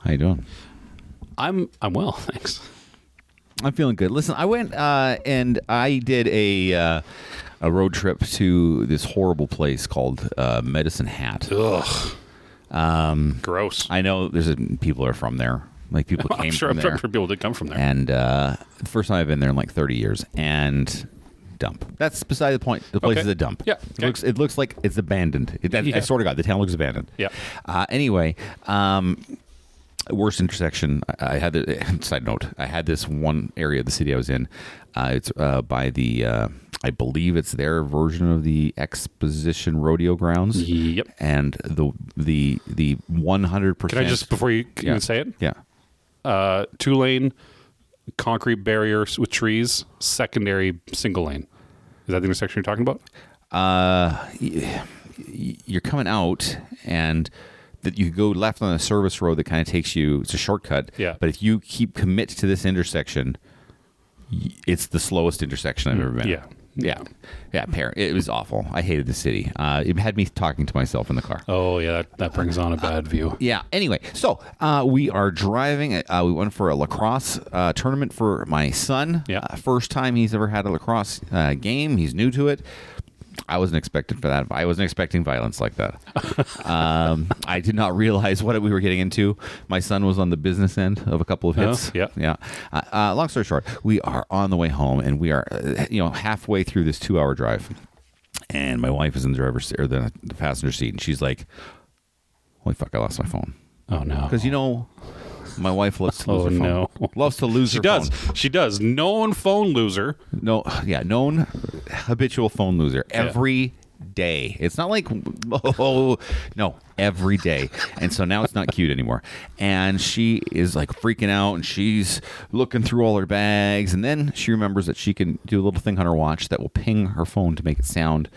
How you doing? I'm well, thanks. I'm feeling good. Listen, I went and I did a road trip to this horrible place called Medicine Hat. Ugh. Gross. I know there's people are from there. Like people came from there. I'm sure people did come from there. And the first time I've been there in like 30 years. And dump. That's beside the point. The place is a dump. Yeah. Okay. It looks like it's abandoned. I swear to God, the town looks abandoned. Yeah. Anyway, worst intersection. I had the side note. I had this one area of the city I was in. It's by the. I believe it's their version of the Exposition Rodeo Grounds. Yep. And the 100%. Can I just before you even say it? Yeah. 2-lane concrete barriers with trees. Secondary single lane. Is that the intersection you're talking about? You're coming out and. That you go left on a service road that kind of takes you. It's a shortcut. Yeah. But if you commit to this intersection, it's the slowest intersection I've ever been. Yeah. Yeah. It was awful. I hated the city. It had me talking to myself in the car. Oh yeah, that brings on a bad view. Yeah. Anyway, so we are driving. We went for a lacrosse tournament for my son. Yeah. First time he's ever had a lacrosse game. He's new to it. I wasn't expecting for that. I wasn't expecting violence like that. I did not realize what we were getting into. My son was on the business end of a couple of hits. Yeah. Long story short, we are on the way home, and we are, halfway through this 2-hour drive, and my wife is in the driver's or the passenger seat, and she's like, "Holy fuck! I lost my phone." Oh no! Because my wife loves to lose her phone. No. Loves to lose her phone. She does. Known phone loser. Known habitual phone loser. Every day. It's not like, every day. And so now it's not cute anymore. And she is like freaking out, and she's looking through all her bags. And then she remembers that she can do a little thing on her watch that will ping her phone to make it sound.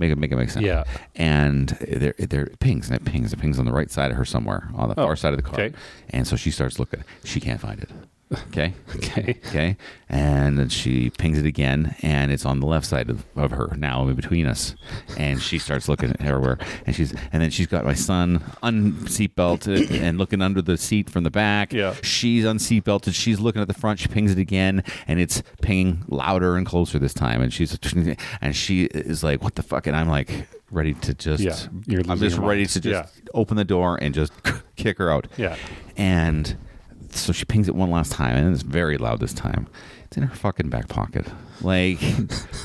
Make it make sense. Yeah. And it pings on the right side of her somewhere on the far side of the car. Okay. And so she starts looking. She can't find it. Okay. Okay. And then she pings it again, and it's on the left side of her now, in between us. And she starts looking everywhere, and then she's got my son unseatbelted and looking under the seat from the back. Yeah. She's unseatbelted. She's looking at the front. She pings it again, and it's pinging louder and closer this time. And she is like, "What the fuck?" And I'm like, ready to just. I'm just ready to just open the door and just kick her out. Yeah. And. So she pings it one last time, and it's very loud this time. It's in her fucking back pocket. Like,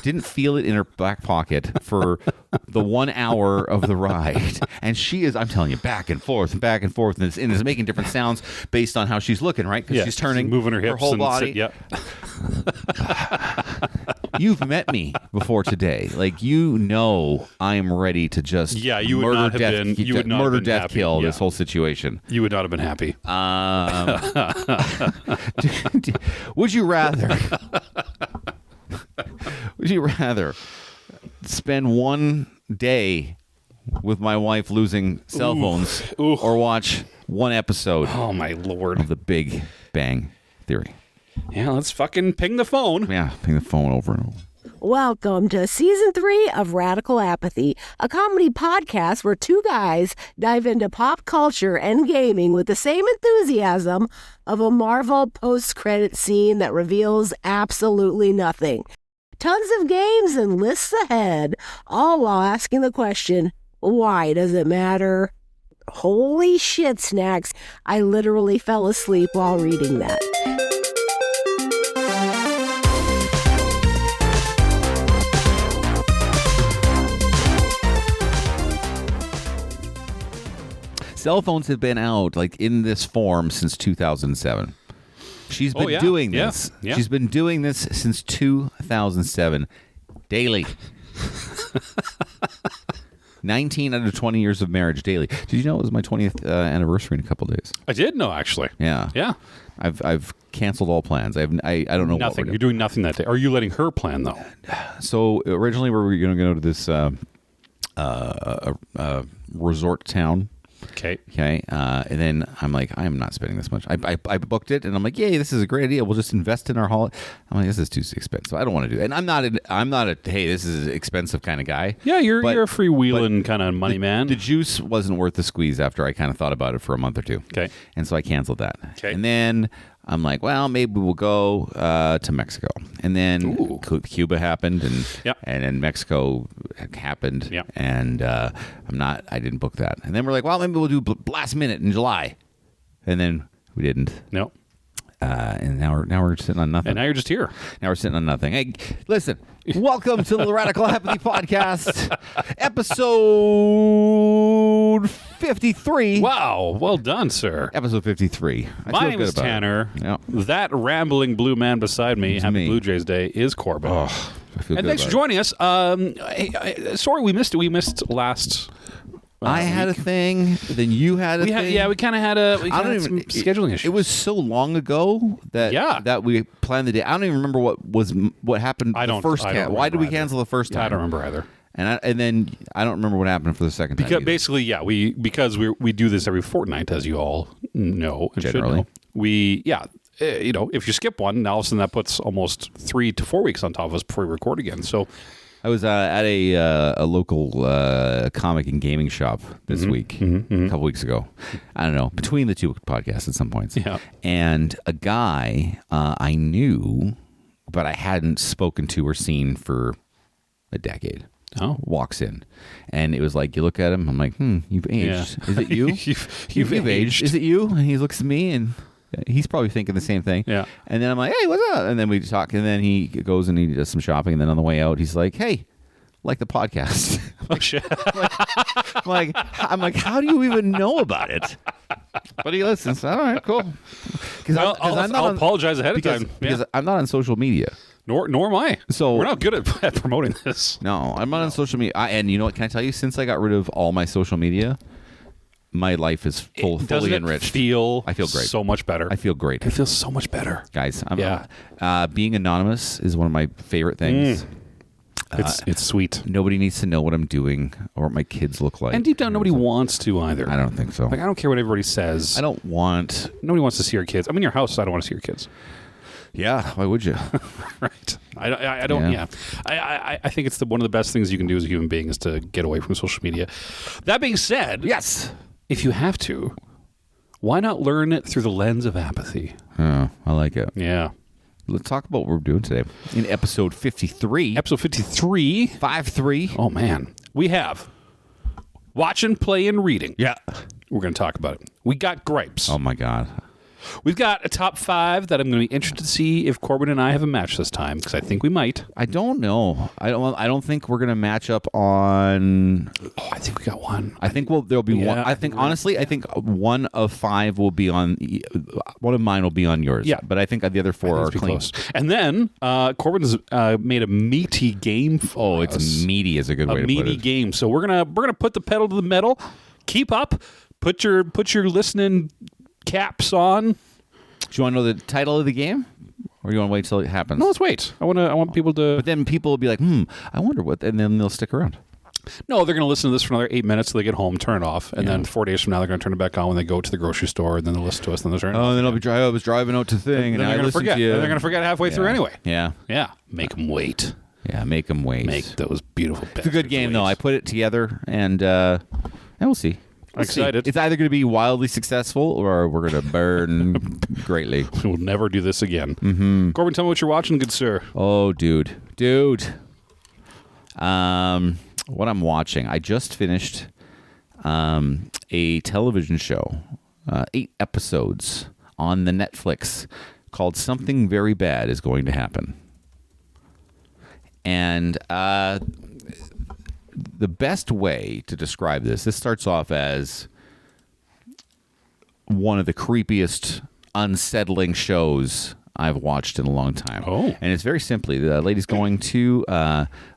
didn't feel it in her back pocket for the 1 hour of the ride. And she is, I'm telling you, back and forth, and it's making different sounds based on how she's looking, right? Because she's turning, moving her hips, whole body. You've met me before today. Like, I am ready to just you would not have been murder, death, happy. kill this whole situation. You would not have been happy. Would you rather spend one day with my wife losing cell phones or watch one episode oh my lord of The Big Bang Theory? Yeah, let's fucking ping the phone. Yeah, ping the phone over and over. Welcome to Season 3 of Radical Apathy, a comedy podcast where two guys dive into pop culture and gaming with the same enthusiasm of a Marvel post-credit scene that reveals absolutely nothing. Tons of games and lists ahead, all while asking the question, why does it matter? Holy shit, Snacks. I literally fell asleep while reading that. Cell phones have been out like in this form since 2007. She's been doing this. Yeah. She's been doing this since 2007 daily. 19 out of 20 years of marriage daily. Did you know it was my 20th anniversary in a couple days? I did know, actually. Yeah. I've canceled all plans. I don't know nothing. what we're doing. You're doing nothing that day. Are you letting her plan though? So originally we were going to go to this resort town Okay. Okay. And then I'm like, I am not spending this much. I booked it, and I'm like, yay, this is a great idea. We'll just invest in our holiday. I'm like, this is too expensive. I don't want to do it. And I'm not a hey, this is expensive kind of guy. Yeah, you're a freewheeling kind of money man. The juice wasn't worth the squeeze after I kind of thought about it for a month or two. Okay. And so I canceled that. Okay. And then I'm like, well, maybe we'll go to Mexico. And then Cuba happened, and then Mexico happened. Yep. And I didn't book that. And then we're like, well, maybe we'll do last minute in July. And then we didn't. No. And now we're sitting on nothing. And now you're just here. Now we're sitting on nothing. Hey, listen, welcome to the Radical Apathy Podcast, episode 53. Wow, well done, sir. Episode 53. My name is Tanner. Yep. That rambling blue man beside me, happy Blue Jays Day, is Corbyn. Oh, I feel and good thanks for about joining us. Sorry we missed it. We missed last I had week. A thing, then you had a thing. Yeah, we kind of had some scheduling issues. It was so long ago that we planned the day. I don't even remember what happened the first time. Why did we cancel the first time? I don't remember either. And then I don't remember what happened for the second time. Because basically, because we do this every fortnight, as you all know and generally. Should know. If you skip one, now all of a sudden that puts almost 3 to 4 weeks on top of us before we record again. So I was at a local comic and gaming shop this week, a couple weeks ago. I don't know, between the two podcasts at some points. Yeah. And a guy I knew, but I hadn't spoken to or seen for a decade. Oh. Walks in, and it was like, you look at him, I'm like, you've aged. Yeah. Is it you? you've aged. Is it you? And he looks at me, and he's probably thinking the same thing. Yeah. And then I'm like, hey, what's up? And then we talk, and then he goes and he does some shopping, and then on the way out, he's like, hey, like the podcast. Oh, shit. I'm like, how do you even know about it? But he listens. All right, cool. I'll apologize ahead of time. Because I'm not on social media. Nor am I. So we're not good at promoting this. No, I'm not on social media. And you know what? Can I tell you? Since I got rid of all my social media, my life is fully enriched. I feel great. So much better. I feel great. It feels so much better, guys. Being anonymous is one of my favorite things. It's sweet. Nobody needs to know what I'm doing or what my kids look like. And deep down, nobody wants to either. I don't think so. Like, I don't care what everybody says. Nobody wants to see your kids. I'm in your house, so I don't want to see your kids. Yeah, why would you? Right. I don't. Yeah. I think it's one of the best things you can do as a human being is to get away from social media. That being said, yes, if you have to, why not learn it through the lens of apathy? Oh, I like it. Yeah. Let's talk about what we're doing today in episode 53. Episode 53. 5-3. Oh man, we have watching, playing, reading. Yeah, we're going to talk about it. We got gripes. Oh my god. We've got a top 5 that I'm going to be interested to see if Corbyn and I have a match this time, because I think we might. I don't know. I don't think we're going to match up on. Oh, I think we got one. I think there'll be one. I think honestly, I think one of 5 will be on. One of mine will be on yours. Yeah, but I think the other 4 are clean. Close. And then Corbyn's made a meaty game. It's meaty is a good way to put it. A meaty game. So we're gonna put the pedal to the metal. Keep up. Put your listening caps on. Do you want to know the title of the game, or do you want to wait till it happens? No, let's wait. I want people to. But then people will be like, I wonder what, and then they'll stick around. No, they're going to listen to this for another 8 minutes till they get home, turn it off, and then 4 days from now they're going to turn it back on when they go to the grocery store, and then they'll listen to us, and then they'll turn it off. And then I was driving out to thing, and they're going to forget. To you. They're going to forget halfway through anyway. Yeah. Make them wait. Yeah, make them wait. Make those beautiful. It's a good game, though. I put it together, and we'll see. I'm excited. It's either going to be wildly successful or we're going to burn greatly. We'll never do this again. Mm-hmm. Corbyn, tell me what you're watching, good sir. Oh, dude. What I'm watching. I just finished a television show, 8 episodes on the Netflix called Something Very Bad Is Going to Happen. And the best way to describe this starts off as one of the creepiest, unsettling shows I've watched in a long time. Oh. And it's very simply, the lady's going to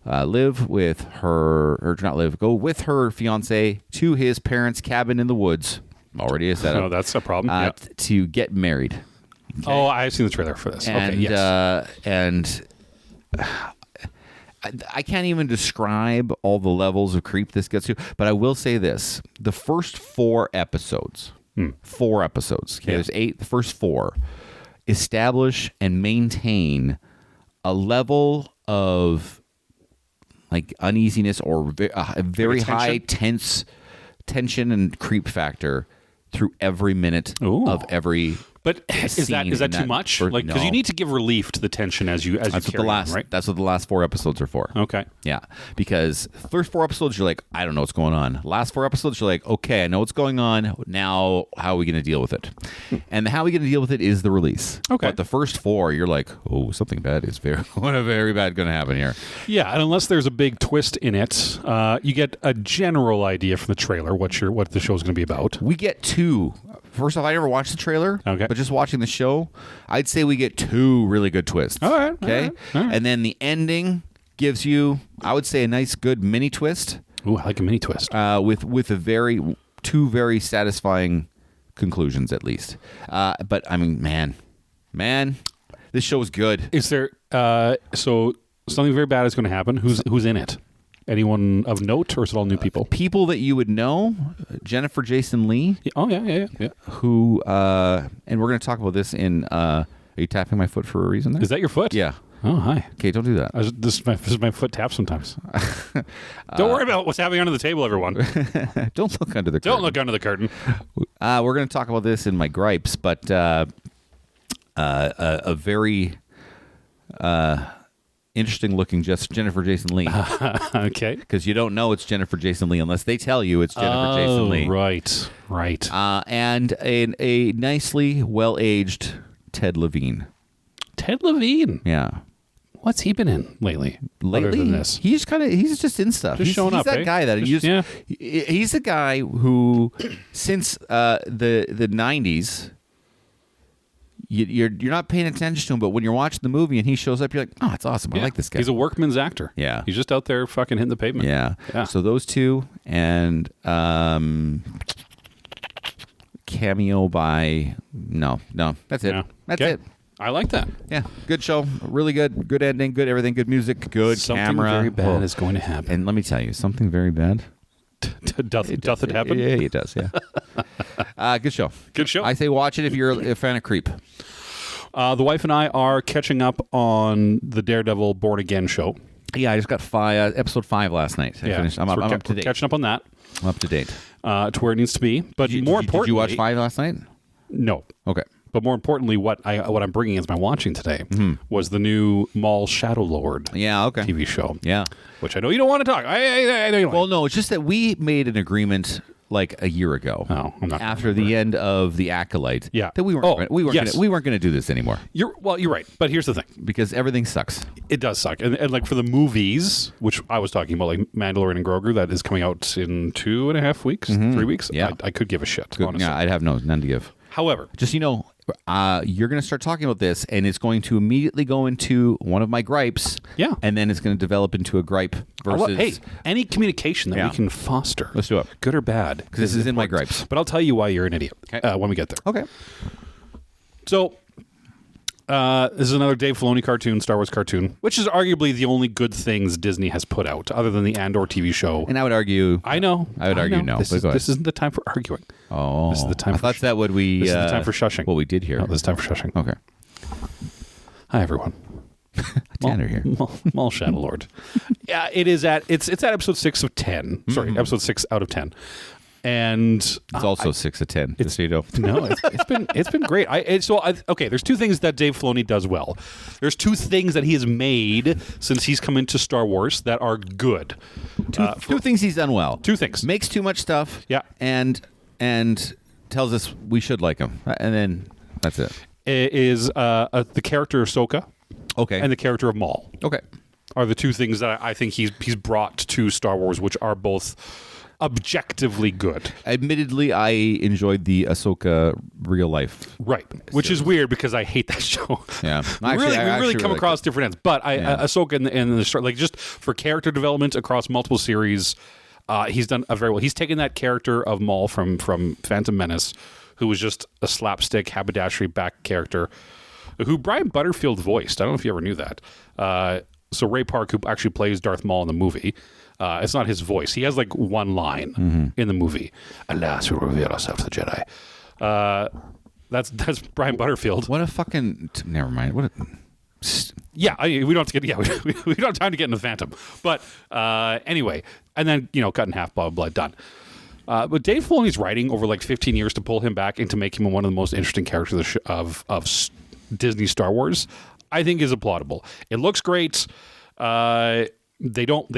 live with go with her fiance to his parents' cabin in the woods. Already a setup. Oh, that's a problem. To get married. Okay. Oh, I've seen the trailer for this. And, okay, yes. And I can't even describe all the levels of creep this gets to, but I will say this. The first 4 episodes, okay, there's 8, the first 4, establish and maintain a level of like uneasiness or a very high tension and creep factor through every minute of every. But is that too much? Like, because you need to give relief to the tension as you carry on, right? That's what the last 4 episodes are for. Okay. Yeah, because first 4 episodes you're like, I don't know what's going on. Last 4 episodes you're like, okay, I know what's going on. Now, how are we going to deal with it? And how are we going to deal with it is the release. Okay. But the first 4 you're like, oh, something bad is very bad going to happen here. Yeah, and unless there's a big twist in it, you get a general idea from the trailer what the show's going to be about. We get 2. First off, I never watched the trailer, but just watching the show, I'd say we get 2 really good twists. All right. Okay? All right. And then the ending gives you, I would say, a nice, good mini twist. Ooh, I like a mini twist. With 2 very satisfying conclusions, at least. But, I mean, man, this show is good. Is there, so something very bad is going to happen. Who's in it? Anyone of note, or is it all new people? People that you would know, Jennifer Jason Leigh. Oh, yeah. Who, and we're going to talk about this in, are you tapping my foot for a reason there? Is that your foot? Yeah. Oh, hi. Okay, don't do that. This is my foot taps sometimes. Don't worry about what's happening under the table, everyone. Don't look under the curtain. Don't look under the curtain. We're going to talk about this in my gripes, but a very interesting looking Jennifer Jason Leigh. Okay. Because you don't know it's Jennifer Jason Leigh unless they tell you it's Jennifer Jason Leigh. Right. And a nicely well-aged Ted Levine. Ted Levine? Yeah. What's he been in lately? Other than this? He's just in stuff. Just showing up. He's that guy that he's the guy who, since the 90s, you're not paying attention to him, but when you're watching the movie and he shows up, you're like, oh, it's awesome. I like this guy. He's a workman's actor. Yeah. He's just out there fucking hitting the pavement. Yeah. So those 2 and cameo by no, that's it. Yeah. That's Okay. it. I like that. Yeah, good show, really good ending, good everything, good music, good Something camera. very bad is going to happen. And let me tell you, something very bad. Doth it happen? Yeah, it does. Yeah. Good show. Good show. I say watch it if you're a fan of Creep. The wife and I are catching up on the Daredevil Born Again show. Yeah, I just got episode 5 last night. I finished. I'm up to date. Catching up on that. I'm up to date. To where it needs to be. But Did importantly, you watch 5 last night? No. Okay. But more importantly, what I'm bringing as my watching today was the new Mall Shadow Lord TV show. Yeah. Which I know you don't want to talk. I know you Well, no, it's just that we made an agreement like a year ago. Oh, I'm not after the end of The Acolyte. Yeah. That we weren't going to do this anymore. You're right. But here's the thing. Because everything sucks. It does suck. And like for the movies, which I was talking about, like Mandalorian and Grogu, that is coming out in 2.5 weeks, 3 weeks. Yeah. I could give a shit, Good. honestly. Yeah, I'd have none to give. However, just, you're going to start talking about this, and it's going to immediately go into one of my gripes. Yeah. And then it's going to develop into a gripe versus... Hey, any communication that we can foster. Let's do it. Good or bad. Because this is in my gripes. But I'll tell you why you're an idiot when we get there. Okay. So, this is another Dave Filoni cartoon, Star Wars cartoon, which is arguably the only good things Disney has put out, other than the Andor TV show. And I would argue... I know. I would argue no. This isn't the time for arguing. Oh. This is the time I thought that would we... This is the time for shushing. What we did here. No, this is time for shushing. Okay. Hi, everyone. Tanner here. Mall Shadow Lord. Yeah, it's at episode 6 of 10. Sorry, episode 6 out of 10. And it's also 6 of 10. Just so you know. No, it's been great. Okay, there's 2 things that Dave Filoni does well. There's 2 things that he has made since he's come into Star Wars that are good. 2 things he's done well. 2 things. Makes too much stuff. Yeah. And tells us we should like him. And then that's it. Is the character Ahsoka. Okay. And the character of Maul. Okay. Are the 2 things that I think he's brought to Star Wars, which are both objectively good. Admittedly, I enjoyed the Ahsoka real life. Right. Which is weird because I hate that show. Yeah. we really come across different ends. But Ahsoka in the story, like just for character development across multiple series, he's done very well. He's taken that character of Maul from Phantom Menace, who was just a slapstick haberdashery back character, who Brian Butterfield voiced. I don't know if you ever knew that. Ray Park, who actually plays Darth Maul in the movie, it's not his voice. He has like one line in the movie. Alas, we reveal ourselves to the Jedi. That's Brian Butterfield. What a fucking... Never mind. What a... Yeah, we don't have to get. Yeah, we don't have time to get into Phantom. But anyway, and then cut in half, blah blah blah, done. But Dave Filoni's writing over like 15 years to pull him back and to make him one of the most interesting characters of Disney Star Wars, I think is applaudable. It looks great. They don't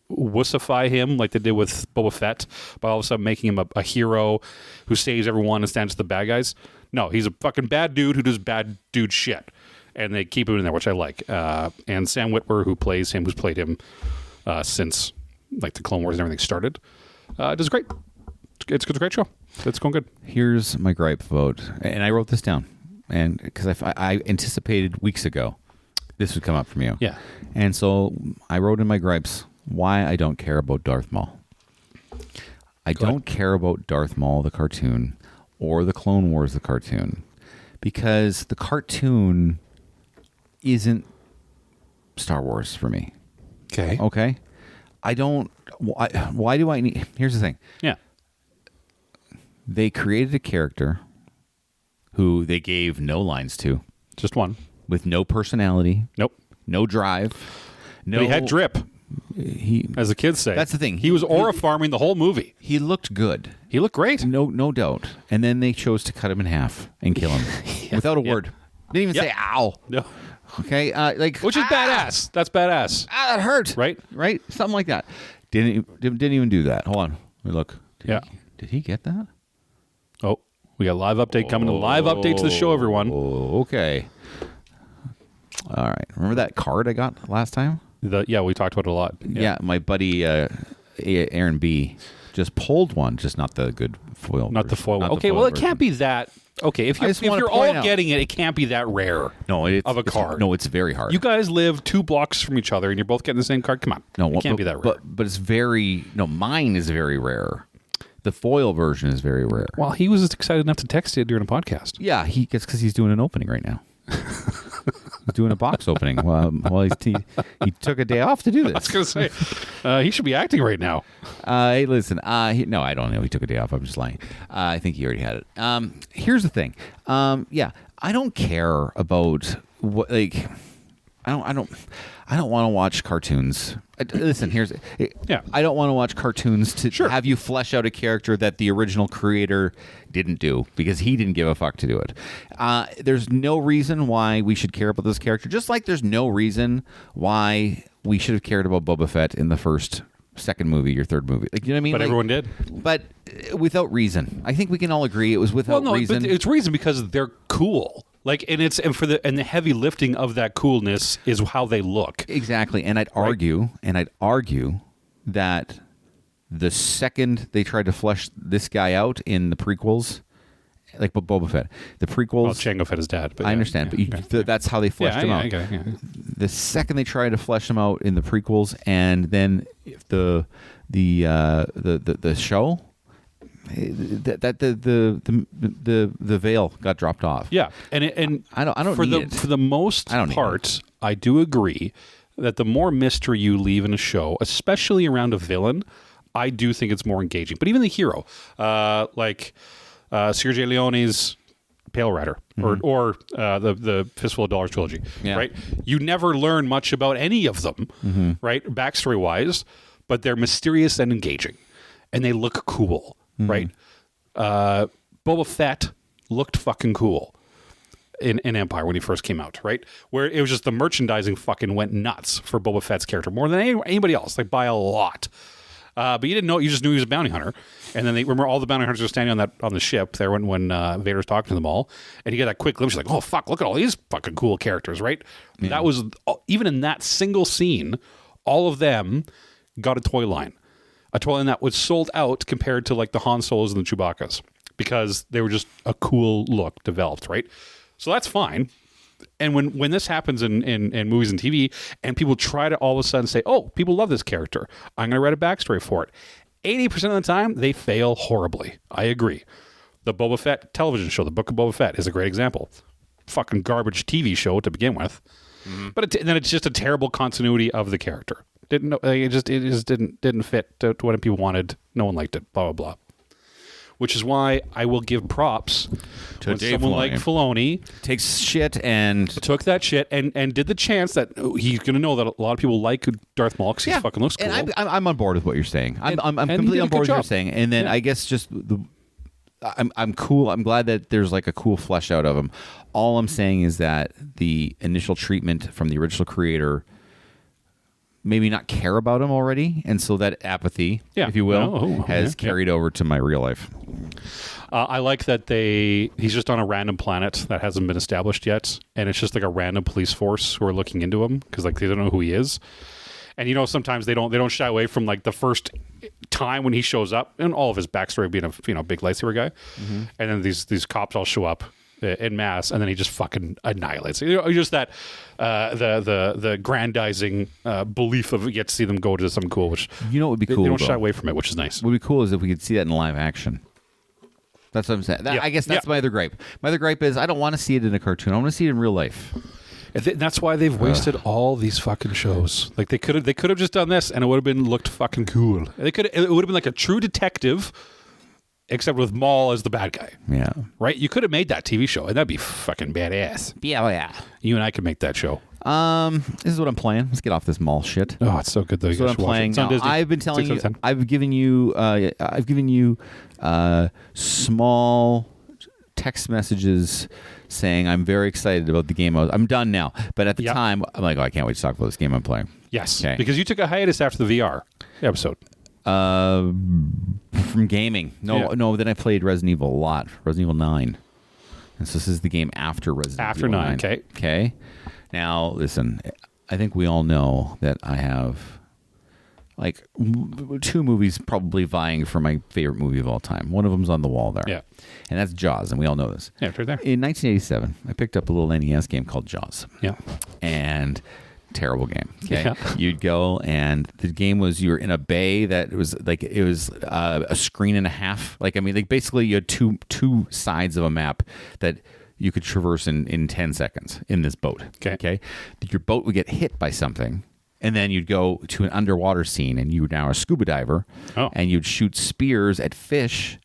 wussify him like they did with Boba Fett by all of a sudden making him a hero who saves everyone and stands to the bad guys. No, he's a fucking bad dude who does bad dude shit, and they keep him in there, which I like. And Sam Witwer, who's played him since like the Clone Wars and everything started, does great. It's a great show. It's going good. Here's my gripe vote, and I wrote this down, and because I anticipated weeks ago this would come up from you. Yeah, and so I wrote in my gripes why I don't care about Darth Maul. I don't care about Darth Maul the cartoon or the Clone Wars the cartoon because the cartoon isn't Star Wars for me. Okay. I don't. Why do I need? Here's the thing. Yeah. They created a character who they gave no lines to, just one, with no personality. Nope. No drive. No. But he had drip. He, as the kids say. That's the thing. He was aura farming the whole movie. He looked good. He looked great. No doubt. And then they chose to cut him in half and kill him without a word. Didn't even say "ow." No. Okay, which is badass. That's badass. That hurt. Right. Something like that. Didn't even do that. Hold on. Let me look. Did he get that? Oh, we got a live update coming. A live update to the show, everyone. Oh, okay. All right. Remember that card I got last time? We talked about it a lot. Yeah, my buddy Aaron B. just pulled one, just not the good foil. Not the foil one. Okay, foil well, it version. can't be that. Okay, if you're all getting it, it can't be that rare. No, of a card. No, it's very hard. You guys live 2 blocks from each other, and you're both getting the same card. Come on, it can't be that rare. But it's very mine is very rare. The foil version is very rare. Well, he was excited enough to text it during a podcast. Yeah, because he's doing an opening right now. He's doing a box opening. Well, he took a day off to do this. I was going to say, he should be acting right now. Hey, listen. No, I don't know. He took a day off. I'm just lying. I think he already had it. Here's the thing. I don't care about what I don't want to watch cartoons. Listen, I don't want to watch cartoons to have you flesh out a character that the original creator didn't do because he didn't give a fuck to do it. There's no reason why we should care about this character, just like there's no reason why we should have cared about Boba Fett in the second movie or third movie. You know what I mean? But everyone did. But without reason. I think we can all agree it was without reason. But it's reason because they're cool. And the heavy lifting of that coolness is how they look. Exactly. And I'd argue that the second they tried to flesh this guy out in the prequels, like Boba Fett, the prequels. Well, Jango Fett is dad. But I understand, but that's how they fleshed him out. The second they tried to flesh him out in the prequels, and then the show. That the veil got dropped off. Yeah, and I don't need it. For the most part, I do agree that the more mystery you leave in a show, especially around a villain, I do think it's more engaging. But even the hero, like Sergio Leone's Pale Rider, or the Fistful of Dollars trilogy, right? You never learn much about any of them, right? Backstory wise, but they're mysterious and engaging, and they look cool. Right, Boba Fett looked fucking cool in Empire when he first came out. Right, where it was just the merchandising fucking went nuts for Boba Fett's character more than anybody else, like by a lot. But you didn't know; you just knew he was a bounty hunter. And then they remember all the bounty hunters were standing on the ship there when Vader's talking to them all, and you get that quick glimpse. You're like, oh fuck, look at all these fucking cool characters. Right, that was even in that single scene, all of them got a toy line. A toy line that was sold out compared to like the Han Solos and the Chewbaccas because they were just a cool look developed, right? So that's fine. And when this happens in movies and TV and people try to all of a sudden say, oh, people love this character, I'm going to write a backstory for it. 80% of the time, they fail horribly. I agree. The Boba Fett television show, The Book of Boba Fett, is a great example. Fucking garbage TV show to begin with. But then it's just a terrible continuity of the character. It just didn't fit to what people wanted. No one liked it. Blah blah blah. Which is why I will give props to someone like Filoni takes shit and took that shit and did the chance that he's going to know that a lot of people like Darth Maul because he fucking looks cool. And I'm on board with what you're saying. I'm completely on board with what you're saying. And then I guess just I'm cool. I'm glad that there's like a cool flesh out of him. All I'm saying is that the initial treatment from the original creator maybe not care about him already, and so that apathy, if you will, has carried over to my real life. I like that he's just on a random planet that hasn't been established yet, and it's just like a random police force who are looking into him because like they don't know who he is. And sometimes they don't shy away from like the first time when he shows up and all of his backstory being a big lightsaber guy, and then these cops all show up en masse, and then he just fucking annihilates. Just that the grandizing belief of you get to see them go to something cool, which what would be cool. They don't shy away from it, which is nice. What would be cool is if we could see that in live action. That's what I'm saying. I guess that's my other gripe. My other gripe is I don't want to see it in a cartoon. I want to see it in real life. That's why they've wasted all these fucking shows. Like they could have just done this, and it would have looked fucking cool. It would have been like a True Detective. Except with Maul as the bad guy. Yeah. Right? You could have made that TV show, and that'd be fucking badass. Yeah. You and I could make that show. This is what I'm playing. Let's get off this Maul shit. Oh, it's so good though. This is what I'm playing. Now, I've been telling you. I've given you small text messages saying I'm very excited about the game. I'm done now. But at the time, I'm like, I can't wait to talk about this game I'm playing. Yes. Okay. Because you took a hiatus after the VR episode. From gaming. No, then I played Resident Evil a lot. Resident Evil 9. And so this is the game after Resident Evil 9. Okay. Now, listen, I think we all know that I have like two movies probably vying for my favorite movie of all time. One of them's on the wall there. Yeah. And that's Jaws, and we all know this. Yeah, it's right there. In 1987, I picked up a little NES game called Jaws. Yeah. And terrible game. Okay. You'd go, and the game was you were in a bay that was like a screen and a half. Like basically you had two sides of a map that you could traverse in 10 seconds in this boat. Okay. Your boat would get hit by something, and then you'd go to an underwater scene, and you were now a scuba diver, and you'd shoot spears at fish,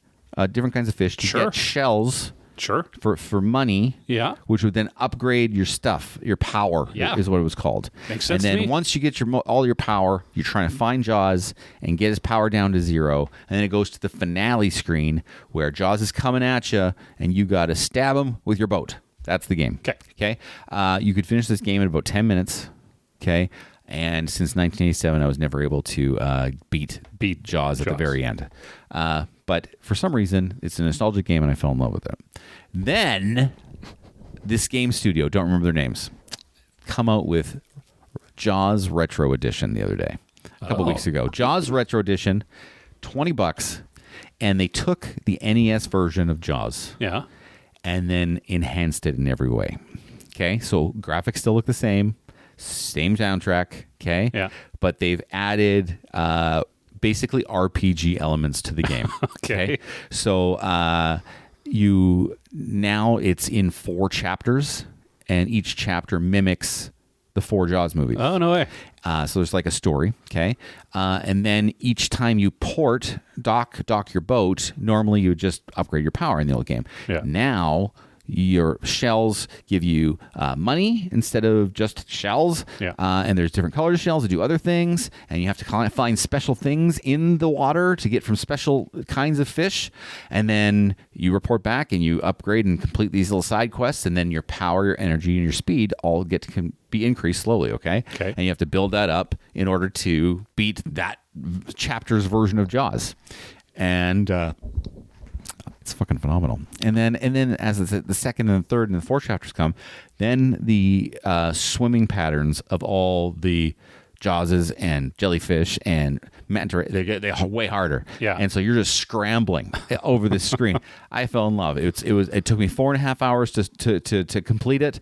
different kinds of fish, to get shells. Sure. For money. Yeah. Which would then upgrade your stuff, your power is what it was called. Makes sense. And then once you get all your power, you're trying to find Jaws and get his power down to 0. And then it goes to the finale screen where Jaws is coming at you and you got to stab him with your boat. That's the game. Okay. You could finish this game in about 10 minutes. Okay. And since 1987, I was never able to beat Jaws at the very end. But for some reason, it's a nostalgic game, and I fell in love with it. Then, this game studio, don't remember their names, come out with Jaws Retro Edition the other day, a couple weeks ago. Jaws Retro Edition, $20, and they took the NES version of Jaws, and then enhanced it in every way. Okay, so graphics still look the same soundtrack. Okay, but they've added basically RPG elements to the game. Okay. So it's in 4 chapters, and each chapter mimics the 4 Jaws movies. Oh, no way. So there's like a story. Okay. And then each time you dock your boat, normally you would just upgrade your power in the old game. Yeah. Now your shells give you money instead of just shells. And there's different colors of shells that do other things. And you have to find special things in the water to get from special kinds of fish. And then you report back and you upgrade and complete these little side quests. And then your power, your energy, and your speed all get to be increased slowly. Okay. And you have to build that up in order to beat that chapter's version of Jaws. And it's fucking phenomenal. And then as the second and the third and the fourth chapters come, then the swimming patterns of all the Jawses and jellyfish and manta they're way harder. Yeah. And so you're just scrambling over this screen. I fell in love. It took me 4.5 hours to complete it.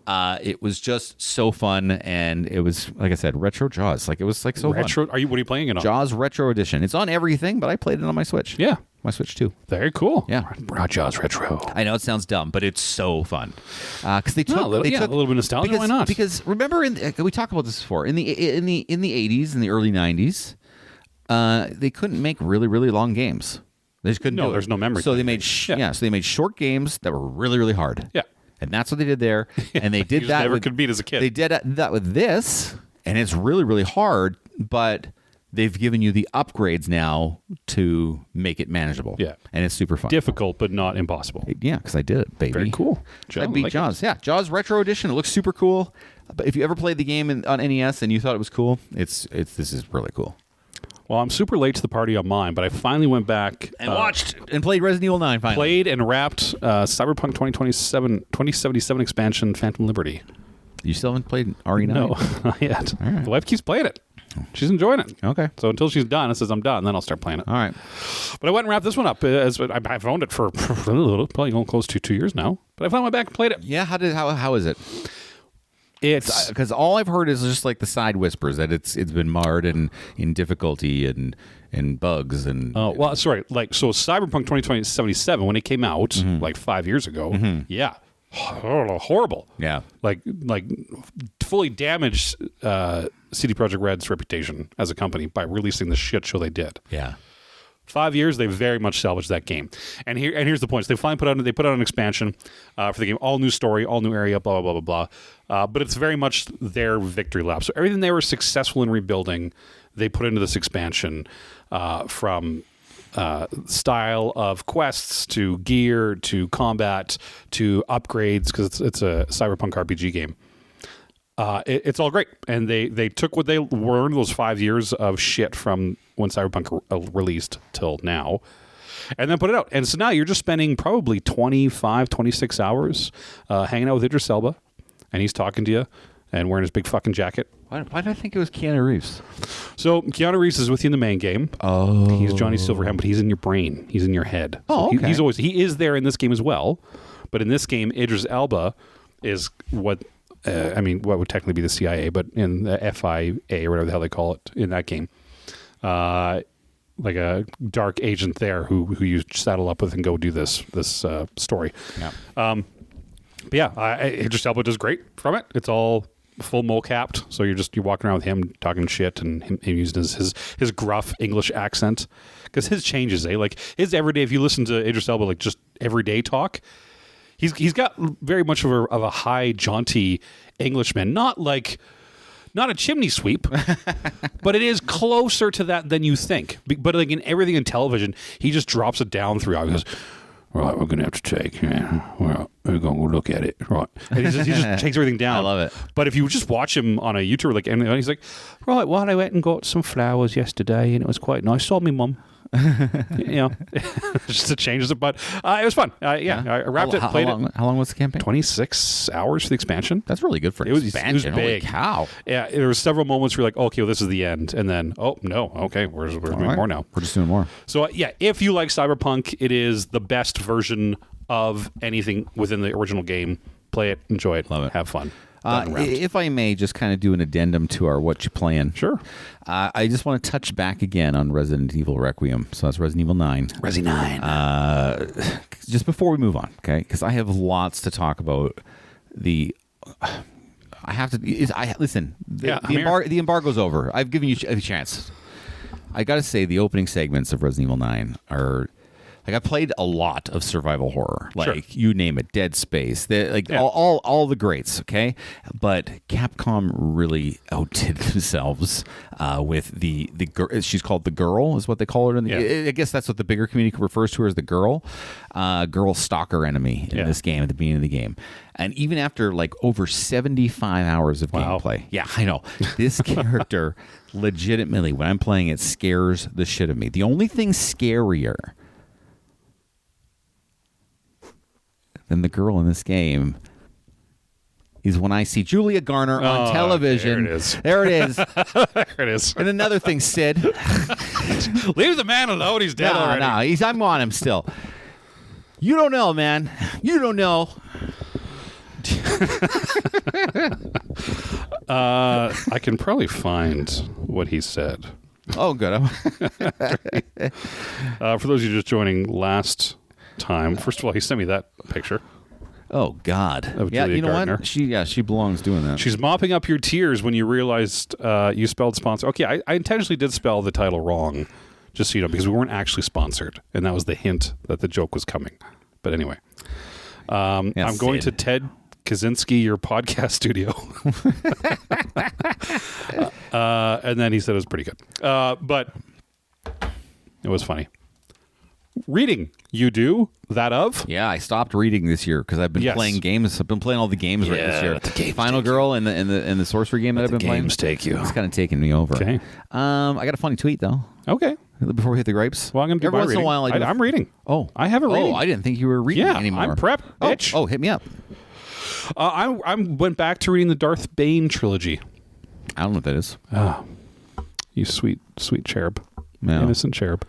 It was just so fun, and it was, like I said, retro Jaws. Like, it was like so retro. fun. What are you playing it on? Jaws Retro Edition. It's on everything, but I played it on my Switch. Yeah. My Switch too. Very cool. Yeah. Jaws Retro. I know it sounds dumb, but it's so fun. Because they took a little bit of nostalgia. Because, Why not? Because remember, we talked about this before. In the 80s, in the early 90s, they couldn't make really, really long games. They just couldn't. There's no memory. So they made so they made short games that were really, really hard. Yeah. And that's what they did there. And they did you that. Never could beat as a kid. They did that with this, and it's really, really hard. But they've given you the upgrades now to make it manageable. Yeah. And it's super fun. Difficult, but not impossible. Yeah, because I did it, baby. Very cool. I beat Jaws. Yeah, Jaws Retro Edition. It looks super cool. But if you ever played the game on NES and you thought it was cool, this is really cool. Well, I'm super late to the party on mine, but I finally went back and watched and played Resident Evil 9 finally. Played and wrapped Cyberpunk 2077 expansion Phantom Liberty. You still haven't played RE9? No, not yet. Right. The wife keeps playing it. She's enjoying it. Okay. So until she's done, it says I'm done, then I'll start playing it. All right. But I went and wrapped this one up. I've owned it for probably going close to 2 years now. But I finally went back and played it. Yeah, how is it? It's because all I've heard is just like the side whispers that it's been marred in difficulty and bugs and Cyberpunk 2077 when it came out like 5 years ago, horrible. Yeah. Like fully damaged CD Projekt Red's reputation as a company by releasing the shit show they did. Yeah. 5 years, they very much salvaged that game. And here's the point. So they finally put out an expansion for the game, all new story, all new area, blah, blah, blah, blah, blah. But it's very much their victory lap. So everything they were successful in rebuilding, they put into this expansion from style of quests to gear to combat to upgrades, because it's a cyberpunk RPG game. It's all great, and they took what they learned those 5 years of shit from when Cyberpunk released till now, and then put it out. And so now you're just spending probably 25, 26 hours hanging out with Idris Elba, and he's talking to you and wearing his big fucking jacket. Why did I think it was Keanu Reeves? So Keanu Reeves is with you in the main game. Oh, he's Johnny Silverhand, but he's in your brain. He's in your head. Oh, so okay. He is there in this game as well, but in this game, Idris Elba is what. What would technically be the CIA, but in the FIA or whatever the hell they call it in that game, like a dark agent there who you saddle up with and go do this story. Yeah. Idris Elba does great from it. It's all full mole-capped, so you're walking around with him talking shit and him using his gruff English accent, because his changes, like his everyday. If you listen to Idris Elba, like just everyday talk. He's got very much of a high, jaunty Englishman. Not a chimney sweep, but it is closer to that than you think. But like in everything in television, he just drops it down throughout. He goes, right, we're going to have to take. Yeah, well, we're going to look at it. Right. And he just takes everything down. I love it. But if you just watch him on a YouTube, and he's like, right, well, I went and got some flowers yesterday, and it was quite nice. Saw me mum. Just to change it, but it was fun. I wrapped it, played it. How long was the campaign? 26 hours for the expansion. That's really good for an expansion. It was big. Holy cow. Yeah, there were several moments where you're like, okay, well, this is the end, and then, oh no, okay, we're doing more now. We're just doing more. So if you like Cyberpunk, it is the best version of anything within the original game. Play it, enjoy it, love it, have fun. If I may just kind of do an addendum to our what you playing. Sure. I just want to touch back again on Resident Evil Requiem. So that's Resident Evil 9. Resi 9. Just before we move on, okay? Because I have lots to talk about. I have to. Listen. The embargo's over. I've given you a chance. I got to say, the opening segments of Resident Evil 9 are. Like, I played a lot of survival horror, like you name it, Dead Space, all the greats, okay? But Capcom really outdid themselves with the she's called the Girl, is what they call her. I guess that's what the bigger community refers to her as, the Girl stalker enemy in this game at the beginning of the game. And even after like over 75 hours of gameplay, I know, this character legitimately, when I'm playing it, scares the shit of me. The only thing scarier than the girl in this game is when I see Julia Garner on television. There it is. There it is. And another thing, Sid. Leave the man alone. He's dead already. I'm on him still. You don't know, man. You don't know. I can probably find what he said. Oh, good. For those of you just joining last time, first of all, he sent me that picture. Oh, God. Of Yeah, Julia you know Gardner. what? She belongs doing that. She's mopping up your tears when you realized you spelled sponsor. Okay, I intentionally did spell the title wrong, just so you know, because we weren't actually sponsored, and that was the hint that the joke was coming. But anyway, I'm going to Ted Kaczynski, your podcast studio. And then he said it was pretty good. But it was funny. Reading, you do that of? Yeah, I stopped reading this year because I've been playing games. I've been playing all the games right this year. let the games Final take Girl and the sorcery game that I've been playing. Games take you. It's kind of taking me over. Okay. I got a funny tweet though. Okay. Before we hit the gripes. Well, I'm going to do every my once in a reading. while. I'm reading. Oh, I have a reading. Oh, I didn't think you were reading anymore. I'm prepped, bitch. Oh, hit me up. I went back to reading the Darth Bane trilogy. I don't know what that is. You sweet cherub. No. Innocent cherub.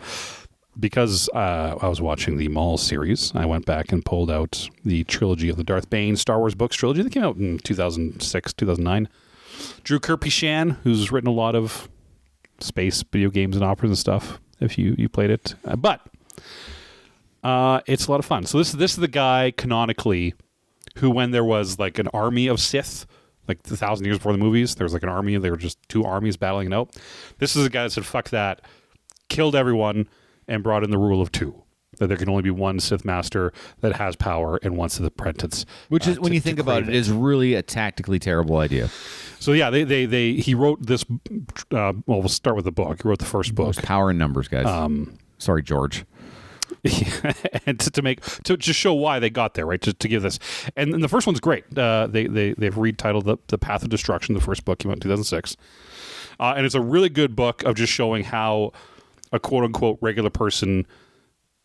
Because I was watching the Maul series, I went back and pulled out the trilogy of the Darth Bane Star Wars books trilogy that came out in 2006, 2009. Drew Kirby-Shan, who's written a lot of space video games and operas and stuff, if you played it. But it's a lot of fun. So this is the guy, canonically, who when there was like an army of Sith, like 1,000 years before the movies, there was like an army, there were just two armies battling it out. This is a guy that said, fuck that, killed everyone, and brought in the rule of two. That there can only be one Sith Master that has power and one Sith apprentice. Which is, when you think about it, is really a tactically terrible idea. So yeah, he wrote this. Well, we'll start with the book. He wrote the first book. There's power in numbers, guys. Sorry, George. And to just show why they got there, right? To give this, and the first one's great. They've retitled the Path of Destruction. The first book came out in 2006, and it's a really good book of just showing how a quote unquote regular person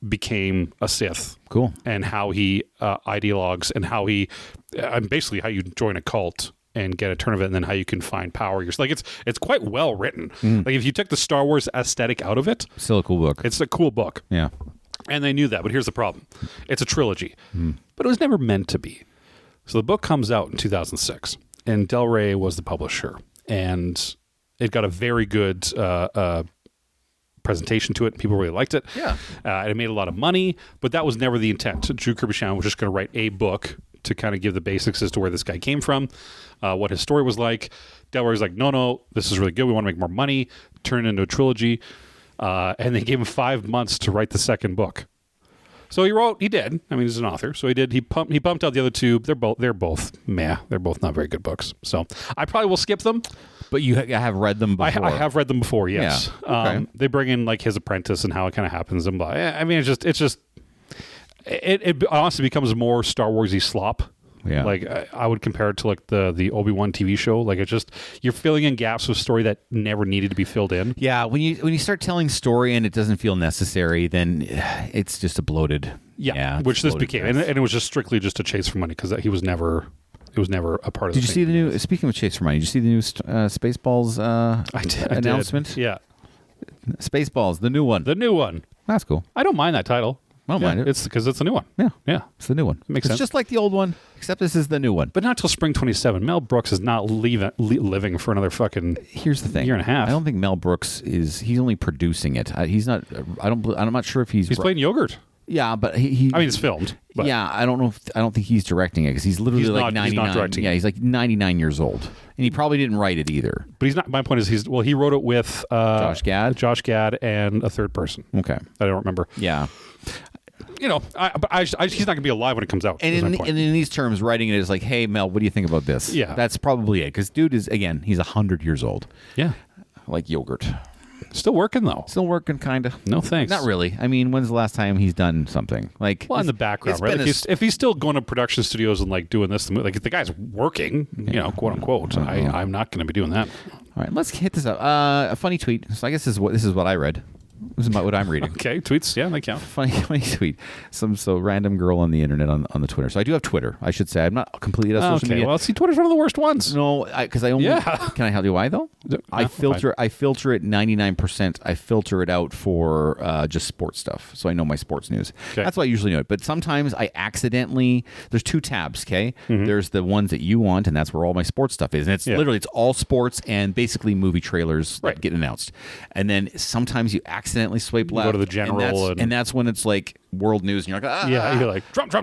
became a Sith. Cool. And how he ideologues and how he basically how you join a cult and get a turn of it, and then how you can find power. Like it's quite well written. Like if you took the Star Wars aesthetic out of it, still a cool book. It's a cool book. Yeah. And they knew that, but here's the problem. It's a trilogy. But it was never meant to be. So the book comes out in 2006, and Del Rey was the publisher, and it got a very good presentation to it. People really liked it. Yeah. And it made a lot of money, but that was never the intent. Drew Kirby-Shan was just going to write a book to kind of give the basics as to where this guy came from, what his story was like. Del Rey was like, no, this is really good. We want to make more money. Turn it into a trilogy. And they gave him 5 months to write the second book. So he did. I mean, he's an author. So he pumped out the other two. They're both meh. They're both not very good books. So I probably will skip them. But you have read them before. I have read them before, yes. Yeah. Okay. They bring in like his apprentice and how it kind of happens and blah. I mean, it honestly becomes more Star Warsy slop. Yeah. Like I would compare it to like the Obi-Wan TV show. Like it's just you're filling in gaps with story that never needed to be filled in. Yeah, when you start telling story and it doesn't feel necessary, then it's just a bloated. Yeah, which this became, and it was just strictly just a chase for money because he was never. It was never a part of. Did you see the new? Speaking of chase for money, did you see the new Spaceballs announcement? Yeah, Spaceballs, the new one. The new one. That's cool. I don't mind that title. I don't mind it. It's because it's a new one. Yeah, it's the new one. Makes sense. It's just like the old one, except this is the new one. But not till spring 27. Mel Brooks is not living for another fucking. Here's the thing. Year and a half. I don't think Mel Brooks is. He's only producing it. He's not. I'm not sure if he's. He's playing yogurt. Yeah, but he. I mean, it's filmed. But. Yeah, I don't know. I don't think he's directing it because he's literally like 99. He's not directing. Yeah, he's like 99 years old, and he probably didn't write it either. But he's not. My point is, he wrote it with Josh Gad, and a third person. Okay, I don't remember. Yeah. You know, he's not going to be alive when it comes out. And in these terms, writing it is like, hey, Mel, what do you think about this? Yeah. That's probably it. Because dude is, again, he's 100 years old. Yeah. Like yogurt. Still working, though. Still working, kind of. No thanks. Not really. I mean, when's the last time he's done something? Like, well, in the background, right? If he's still going to production studios and like doing this, like the guy's working, you know, quote unquote. I'm not going to be doing that. All right, let's hit this up. A funny tweet. So I guess this is what I read. This is what I'm reading. Okay, tweets, yeah, they count. Funny tweet. Some random girl on the internet on the Twitter. So I do have Twitter. I should say I'm not completely out of social media. Well, see, Twitter's one of the worst ones. No, because I only. Yeah. Can I tell you why though? I filter. I filter it 99%. I filter it out for just sports stuff, so I know my sports news. Okay. That's why I usually know it. But sometimes I accidentally. There's two tabs. Okay. Mm-hmm. There's the ones that you want, and that's where all my sports stuff is. And it's literally it's all sports and basically movie trailers that get announced. And then sometimes you accidentally swipe left. Go to the general, and that's when it's like world news, and you're like, you're like Trump.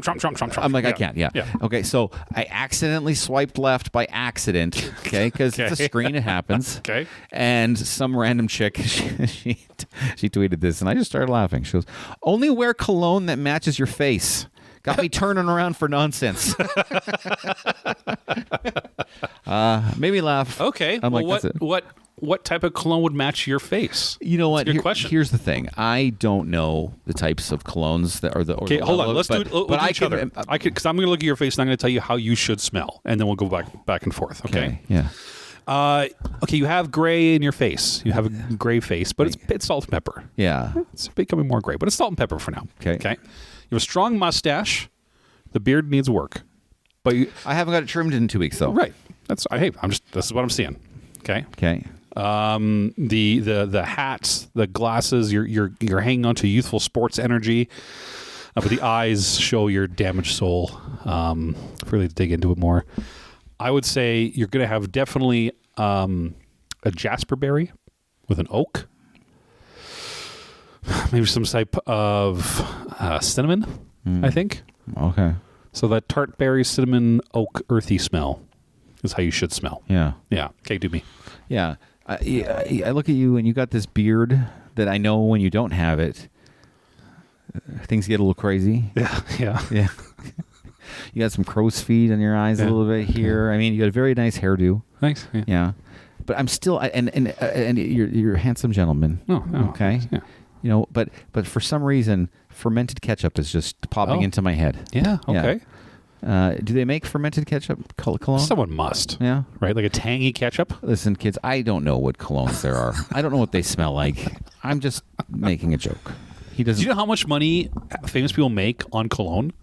I'm like, I can't. Yeah. Okay, so I accidentally swiped left by accident. Okay, because it's a screen. It happens. Okay. And some random chick, she tweeted this, and I just started laughing. She goes, "Only wear cologne that matches your face." Got me turning around for nonsense. Made me laugh. Okay. I'm well, like, that's it. What type of cologne would match your face? You know what? That's a good question. Here's the thing. I don't know the types of colognes that are the. Okay, hold on. Let's do it. We'll do each other. Can, because I'm going to look at your face and I'm going to tell you how you should smell, and then we'll go back and forth. Okay. Yeah. Okay. You have gray in your face. You have a gray face, but it's salt and pepper. Yeah. It's becoming more gray, but it's salt and pepper for now. Okay. Okay. You have a strong mustache. The beard needs work, but I haven't got it trimmed in 2 weeks though. Right. This is what I'm seeing. Okay. Okay. The hats, the glasses, you're hanging on to youthful sports energy, but the eyes show your damaged soul. Really to dig into it more, I would say you're going to have definitely a jasper berry with an oak, maybe some type of cinnamon. I think. Okay. So that tart berry, cinnamon, oak, earthy smell is how you should smell. Yeah. Yeah. Okay, do me. Yeah. I look at you and you got this beard that I know when you don't have it, things get a little crazy. Yeah. Yeah. Yeah. You got some crow's feet on your eyes a little bit here. I mean, you got a very nice hairdo. Thanks. Yeah. Yeah. But I'm still, and you're a handsome gentleman. No. Okay. Yeah. You know, but for some reason, fermented ketchup is just popping into my head. Yeah. Okay. Do they make fermented ketchup cologne? Someone must. Yeah. Right? Like a tangy ketchup? Listen, kids, I don't know what colognes there are. I don't know what they smell like. I'm just making a joke. He doesn't. Do you know how much money famous people make on cologne?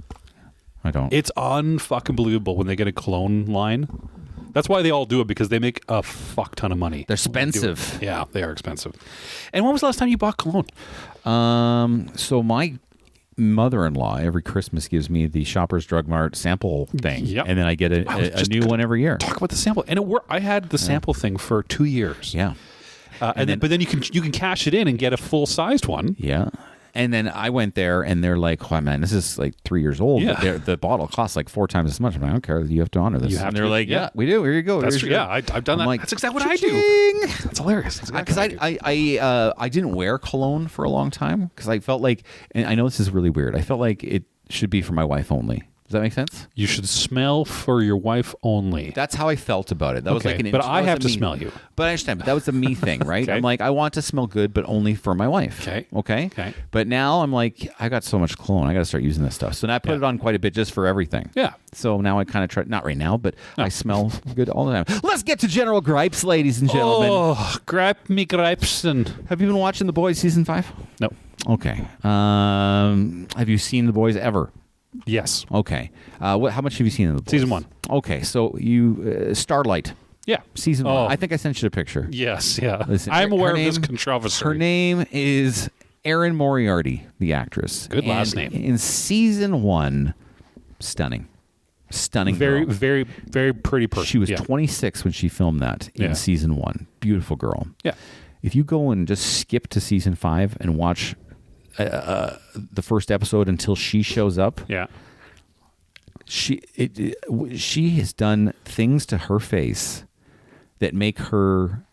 I don't. It's unfucking believable when they get a cologne line. That's why they all do it, because they make a fuck ton of money. They're expensive. Yeah, they are expensive. And when was the last time you bought cologne? So my mother-in-law every Christmas gives me the Shoppers Drug Mart sample thing, and then I get a new one every year. Talk about the sample, and I had the sample thing for 2 years. Yeah, but then you can cash it in and get a full-sized one. Yeah. And then I went there, and they're like, "Oh man, this is like 3 years old. Yeah. But the bottle costs like 4 times as much." I'm like, "I don't care. You have to honor this." And they're like, "Yeah, we do. Here you go." That's true. Yeah, I've done that. Like, that's exactly what I do. That's hilarious. Because I didn't wear cologne for a long time because I felt like, and I know this is really weird, I felt like it should be for my wife only. Does that make sense? You should smell for your wife only. That's how I felt about it. That was like an. But I have to smell you. But I understand. But that was a me thing, right? Okay. I'm like, I want to smell good, but only for my wife. Okay. But now I'm like, I got so much cologne. I got to start using this stuff. So now I put it on quite a bit just for everything. Yeah. So now I kind of try. Not right now, but I smell good all the time. Let's get to general gripes, ladies and gentlemen. Oh, gripe me gripes and. Have you been watching The Boys season 5? No. Okay. Have you seen The Boys ever? Yes. Okay. How much have you seen of The Boys? Season 1. Okay. So you Starlight. Yeah. Season 1. I think I sent you a picture. Yes. Yeah. Listen, I'm aware of this controversy. Her name is Erin Moriarty, the actress. Good last name. In season 1, stunning. Very, girl. very, very pretty person. She was 26 when she filmed that in season 1. Beautiful girl. Yeah. If you go and just skip to season 5 and watch the first episode until she shows up. Yeah. She has done things to her face that make her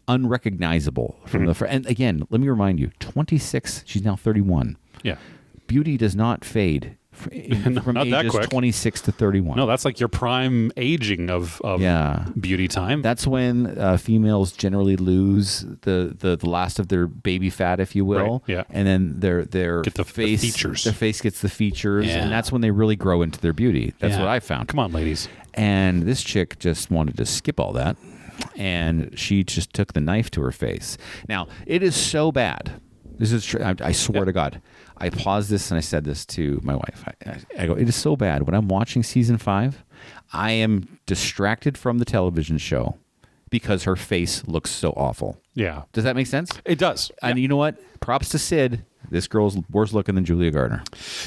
unrecognizable from the and again, let me remind you, 26, she's now 31. Yeah. Beauty does not fade from not that ages quick. 26 to 31. No, that's like your prime aging of beauty time. That's when females generally lose the last of their baby fat, if you will. Right, yeah. And then their Get the face, features. their face gets the features, Yeah. and that's when they really grow into their beauty. That's what I found. Come on, ladies. And this chick just wanted to skip all that, and she just took the knife to her face. Now, it is so bad This is true. I swear to God. I paused this and I said this to my wife. I go, it is so bad. When I'm watching season 5, I am distracted from the television show because her face looks so awful. Yeah. Does that make sense? It does. And you know what? Props to Sid. This girl's worse looking than Julia Garner.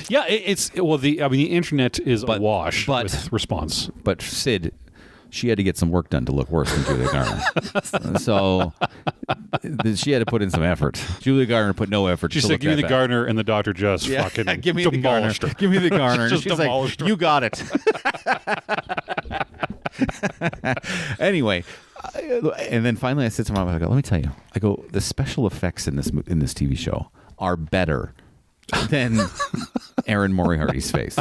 Yeah, the internet is awash with response. But Sid, she had to get some work done to look worse than Julia Garner. So she had to put in some effort. Julia Garner put no effort. She said, give me the Garner, and the doctor just fucking give me demolished the her. Give me the Garner. Just She's like, you got it. Anyway, and then finally I said to my mom, I go, let me tell you. I go, the special effects in this TV show are better than Aaron Moriarty's face.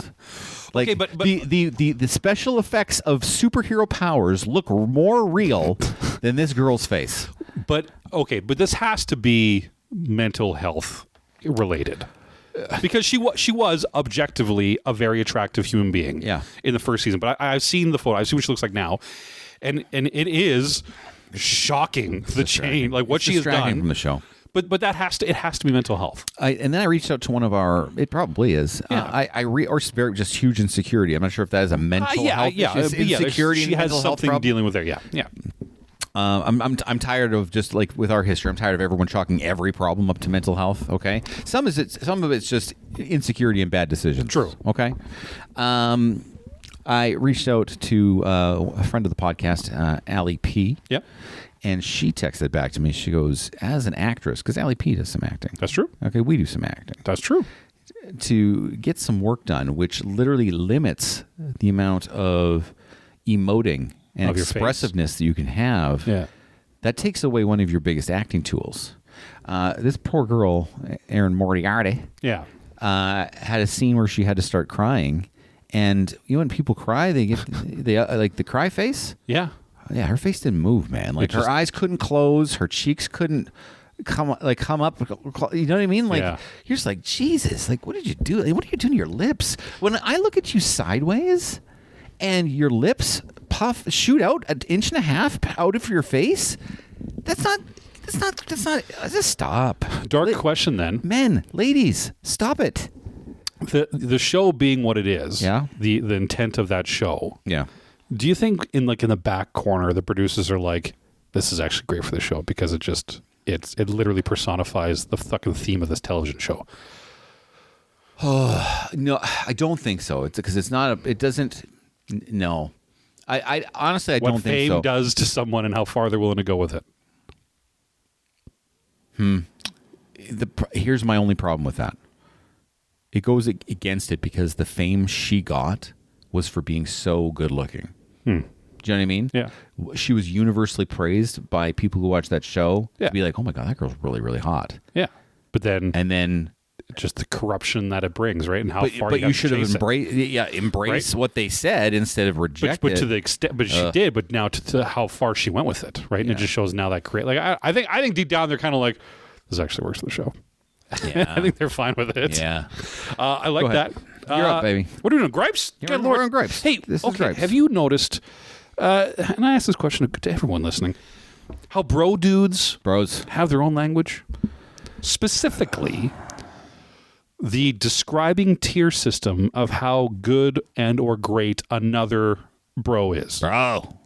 Like, okay, but the special effects of superhero powers look more real than this girl's face. But this has to be mental health related. Because she was objectively a very attractive human being in the first season. But I've seen the photo. I've seen what she looks like now. And it is shocking, the change, like what she has done from the show. But it has to be mental health. And then I reached out to one of our. It probably is. Yeah. Or very just huge insecurity. I'm not sure if that is a mental health. Insecurity. She has something dealing with there. Yeah. I'm tired of just like with our history. I'm tired of everyone chalking every problem up to mental health. Okay, some of it's just insecurity and bad decisions. True. Okay. I reached out to a friend of the podcast, Allie P. Yep. And she texted back to me. She goes, as an actress, because Allie P does some acting. That's true. Okay, we do some acting. That's true. To get some work done, which literally limits the amount of emoting and of expressiveness that you can have, that takes away one of your biggest acting tools. This poor girl, Erin Moriarty, had a scene where she had to start crying. And you know when people cry, they like the cry face? Yeah. Yeah, her face didn't move, man. Like her eyes couldn't close, her cheeks couldn't come up. You know what I mean? Like you're just like, Jesus, like what did you do? Like, what are you doing to your lips? When I look at you sideways and your lips shoot out an inch and a half out of your face, that's not just stop. Dark question then. Men, ladies, stop it. The show being what it is, the intent of that show. Yeah. Do you think in the back corner the producers are like, this is actually great for the show because it literally personifies the fucking theme of this television show? No, I don't think so. It's because it's not. It doesn't. No, I honestly don't think so. What fame does to someone and how far they're willing to go with it. Here's my only problem with that. It goes against it because the fame she got was for being so good looking. Do you know what I mean? Yeah. She was universally praised by people who watch that show to be like, oh my God, that girl's really, really hot. Yeah. But then just the corruption that it brings, right? And how far but you should have embraced what they said instead of reject it. But to the extent, but she did. But now to how far she went with it, right? And it just shows now that I think deep down they're kind of like, this actually works for the show. Yeah. I think they're fine with it. Yeah. I like that. You're up, baby. What are we doing? Gripes? We're on gripes. Hey, this is gripes. Have you noticed? And I ask this question to everyone listening: how bros have their own language, specifically the describing tier system of how good and or great another bro is. Bro.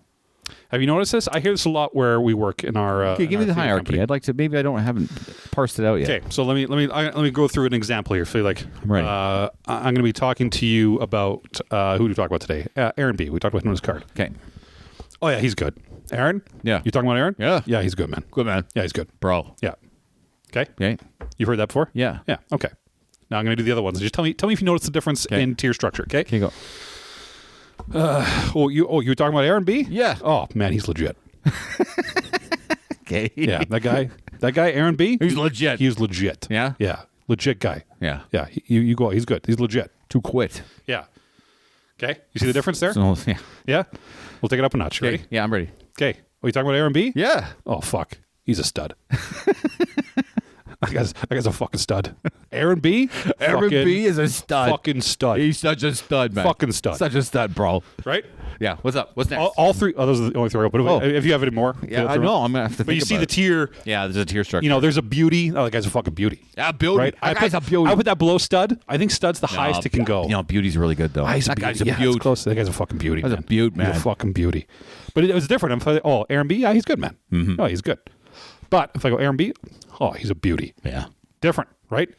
Have you noticed this? I hear this a lot where we work in our. Okay, give me the hierarchy. Company. I'd like to. Maybe I haven't parsed it out yet. Okay, so let me go through an example here. So I'm ready. I'm going to be talking to you about who do we talk about today? Aaron B. We talked about him on his card. Okay. Oh yeah, he's good. Aaron? Yeah. You talking about Aaron? Yeah. Yeah, he's good, man. Good man. Yeah, he's good, bro. Yeah. Okay. Okay. You've heard that before? Yeah. Yeah. Okay. Now I'm going to do the other ones. Just tell me if you notice the difference in tier structure. Okay. Okay, go. You were talking about Aaron B? Yeah. Oh man, he's legit. Okay. Yeah, that guy, Aaron B. He's legit. He's legit. Yeah. Yeah, legit guy. Yeah. Yeah. You go. He's good. He's legit. To quit. Yeah. Okay. You see the difference there? So, yeah. Yeah. We'll take it up a notch. Okay. Ready? Yeah, I'm ready. Okay. Are you talking about Aaron B? Yeah. Oh fuck, he's a stud. That guy's a fucking stud. Aaron B. Aaron B is a stud. Fucking stud. He's such a stud, man. Fucking stud. Such a stud, bro. Right? Yeah. What's up? What's next? All three. Oh, those are the only three. But if you have any more, yeah, I know. I'm gonna have to. But you see the tier. Yeah, there's a tier structure. You know, there's a beauty. Oh, that guy's a fucking beauty. Yeah, beauty. Right? That guy's a beauty. I put that below stud. I think stud's the highest it can go. You know, beauty's really good though. That guy's a beauty. Close. That guy's a fucking beauty. That's a beaut, man. He's a fucking beauty. But it was different. Aaron B. Yeah, he's good, man. Mm-hmm. Oh, he's good. But if I go Aaron B. Oh, he's a beauty. Yeah. Different, right?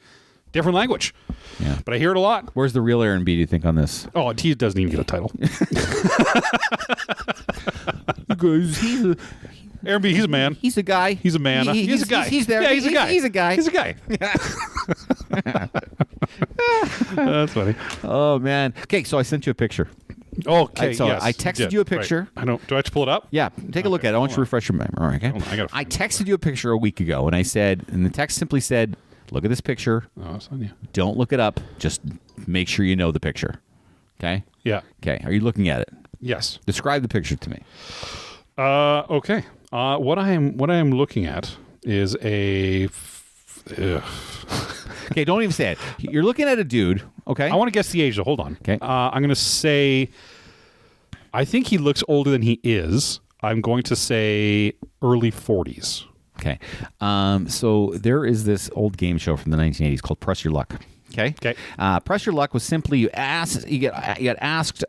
Different language. Yeah. But I hear it a lot. Where's the real Aaron B, do you think, on this? Oh, he doesn't even get a title. Because Aaron B, he's a man. he's a guy. He's a man. He's a guy. He's there. Yeah, he's a guy. He's a guy. He's a guy. That's funny. Oh, man. Okay, so I sent you a picture. Okay, So yes. I texted you a picture. Right. Do I have to pull it up? Yeah, take a look at it. I want you to refresh your memory. All right, okay? Hold on, I texted you a picture a week ago, and I said, and the text simply said, look at this picture. Oh, it's on you. Don't look it up. Just make sure you know the picture. Okay? Yeah. Okay. Are you looking at it? Yes. Describe the picture to me. Okay. What I am looking at is a. Okay, don't even say it. You're looking at a dude, okay? I want to guess the age, though. Hold on. Okay. I'm going to say. I think he looks older than he is. I'm going to say early 40s. Okay. So there is this old game show from the 1980s called Press Your Luck. Okay. Okay. Press Your Luck was simply you get asked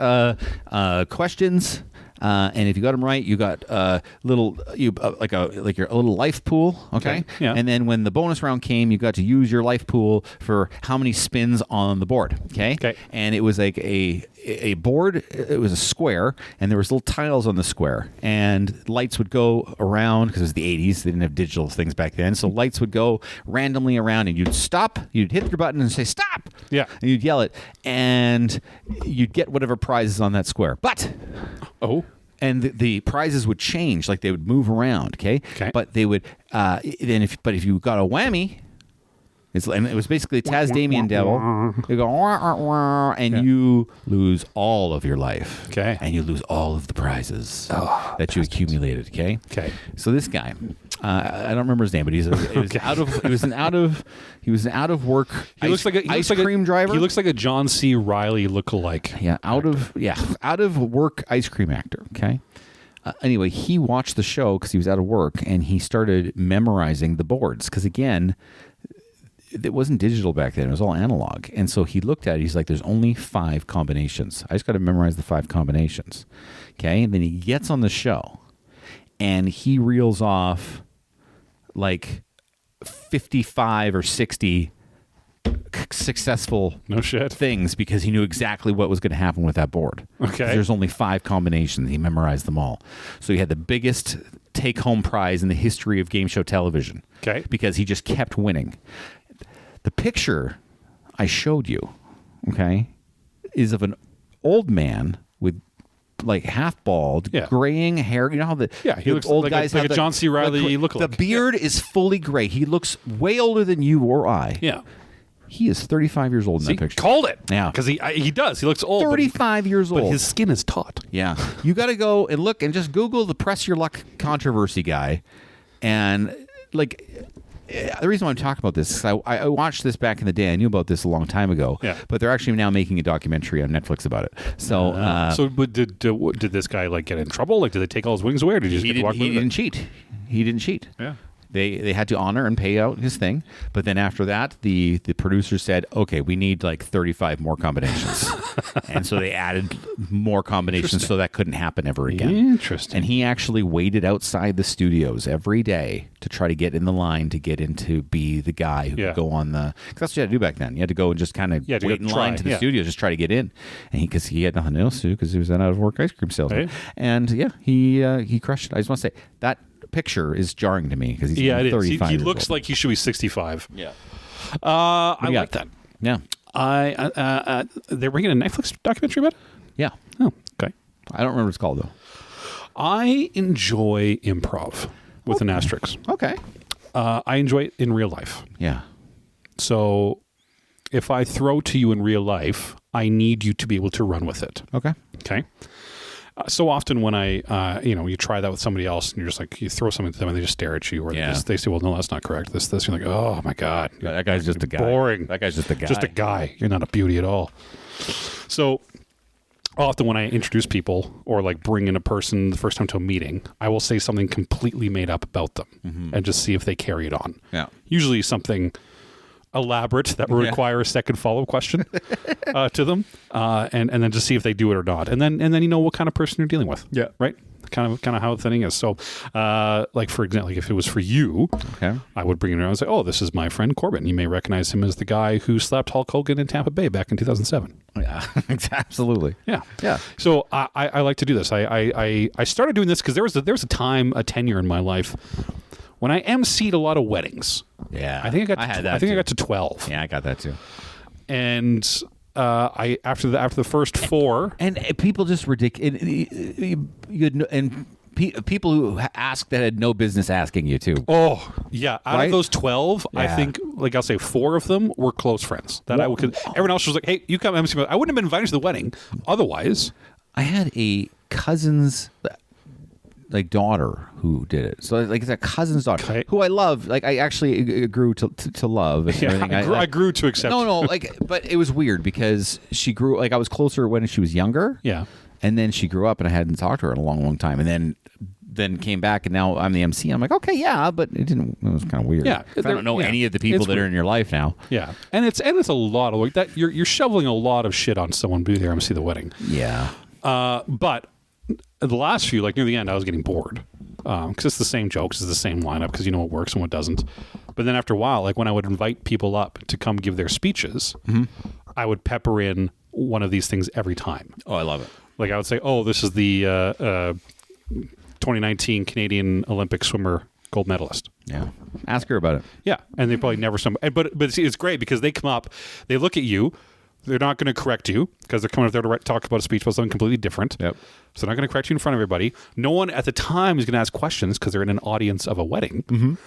questions. And if you got them right, you got a little your little life pool, okay? Yeah. And then when the bonus round came, you got to use your life pool for how many spins on the board, okay? Okay. And it was like a board. It was a square, and there was little tiles on the square, and lights would go around because it was the 80s. They didn't have digital things back then, so lights would go randomly around, and you'd stop. You'd hit your button and say stop. Yeah. And you'd yell it, and you'd get whatever prizes on that square. But and the prizes would change, like they would move around, okay? Okay. But they would if you got a whammy, and it was basically a Tasmanian devil. You go wah, wah, wah, and you lose all of your life. Okay. And you lose all of the prizes that you accumulated. Okay. Okay. So this guy, I don't remember his name, but he was an out of work. He looks like a ice cream driver. He looks like a John C. Reilly lookalike. Yeah, out of work ice cream actor. Okay. Anyway, he watched the show because he was out of work, and he started memorizing the boards because again, it wasn't digital back then; it was all analog. And so he looked at it. He's like, "There's only 5 combinations. I just got to memorize the 5 combinations." Okay, and then he gets on the show, and he reels off like 55 or 60 successful things because he knew exactly what was going to happen with that board. Okay. There's only 5 combinations. He memorized them all. So he had the biggest take-home prize in the history of game show television. Okay. Because he just kept winning. The picture I showed you, okay, is of an old man with like half bald, graying hair. You know how he looks old like guys like have a John C. Reilly lookalike. The beard is fully gray. He looks way older than you or I. Yeah. He is 35 years old in that picture. Called it. Yeah. Because he does. He looks old. 35 years old. But his skin is taut. Yeah. You got to go and look and just Google the Press Your Luck controversy guy. And like, the reason why I'm talking about this is I watched this back in the day. I knew about this a long time ago. Yeah. But they're actually now making a documentary on Netflix about it. So, but did this guy like get in trouble? Like, did they take all his wings away, or did he just get to walk with it? He didn't cheat. He didn't cheat. Yeah. They had to honor and pay out his thing, but then after that, the producers said, "Okay, we need like 35 more combinations," and so they added more combinations so that couldn't happen ever again. Interesting. And he actually waited outside the studios every day to try to get in the line to get into be the guy who could go on the. Cause that's what you had to do back then. You had to go and just kind of wait in line to the studio, just try to get in, and because he had nothing else to do because he was an out of work ice cream salesman, and he crushed it. I just want to say that picture is jarring to me because he's 35 he years looks old. like he should be 65. Yeah. I like that. Yeah. They're bringing a Netflix documentary about it? Yeah. Oh, okay. I don't remember what it's called though. I enjoy improv with an asterisk. Okay. I enjoy it in real life. Yeah. So if I throw to you in real life, I need you to be able to run with it. Okay. Okay. So often when you try that with somebody else and you're just like, you throw something to them and they just stare at you, or they say, well, no, that's not correct. This, you're like, oh my God. That guy's just a guy. Boring. That guy's just a guy. Just a guy. You're not a beauty at all. So often when I introduce people or like bring in a person the first time to a meeting, I will say something completely made up about them and just see if they carry it on. Yeah. Usually something elaborate that would require a second follow-up question to them, and then just see if they do it or not, and then you know what kind of person you're dealing with. Yeah, right. Kind of how the thing is. So, like for example, like if it was for you, I would bring it around and say, "Oh, this is my friend Corbyn. You may recognize him as the guy who slapped Hulk Hogan in Tampa Bay back in 2007." Yeah, absolutely. Yeah, yeah. So I like to do this. I started doing this because there was a time, a tenure in my life when I emceed a lot of weddings. Yeah, I think I got to 12. Yeah, I got that too. And I after the first 4, and people just ridiculous. People who asked that had no business asking you too. Oh yeah, out of those 12, yeah. I think like I'll say 4 of them were close friends. That everyone else was like, "Hey, you come MC." I wouldn't have been invited to the wedding otherwise. I had a cousin's like daughter who did it. So like it's a cousin's daughter who I love. Like I actually grew to love and everything. I grew to accept. No, like, but it was weird because she grew, like I was closer when she was younger. Yeah. And then she grew up and I hadn't talked to her in a long time. And then came back and now I'm the MC. I'm like, okay, yeah, but it was kind of weird. Yeah. I don't know any of the people that are in your life now. Yeah. And it's a lot of work. That you're shoveling a lot of shit on someone to be there MC the wedding. Yeah. But the last few, like near the end, I was getting bored because it's the same jokes, it's the same lineup because you know what works and what doesn't. But then after a while, like when I would invite people up to come give their speeches, I would pepper in one of these things every time. Oh, I love it. Like I would say, oh, this is the 2019 Canadian Olympic swimmer gold medalist. Yeah. Ask her about it. Yeah. And they probably never but see, it's great because they come up, they look at you. They're not going to correct you because they're coming up there to talk about a speech about something completely different. Yep. So they're not going to correct you in front of everybody. No one at the time is going to ask questions because they're in an audience of a wedding.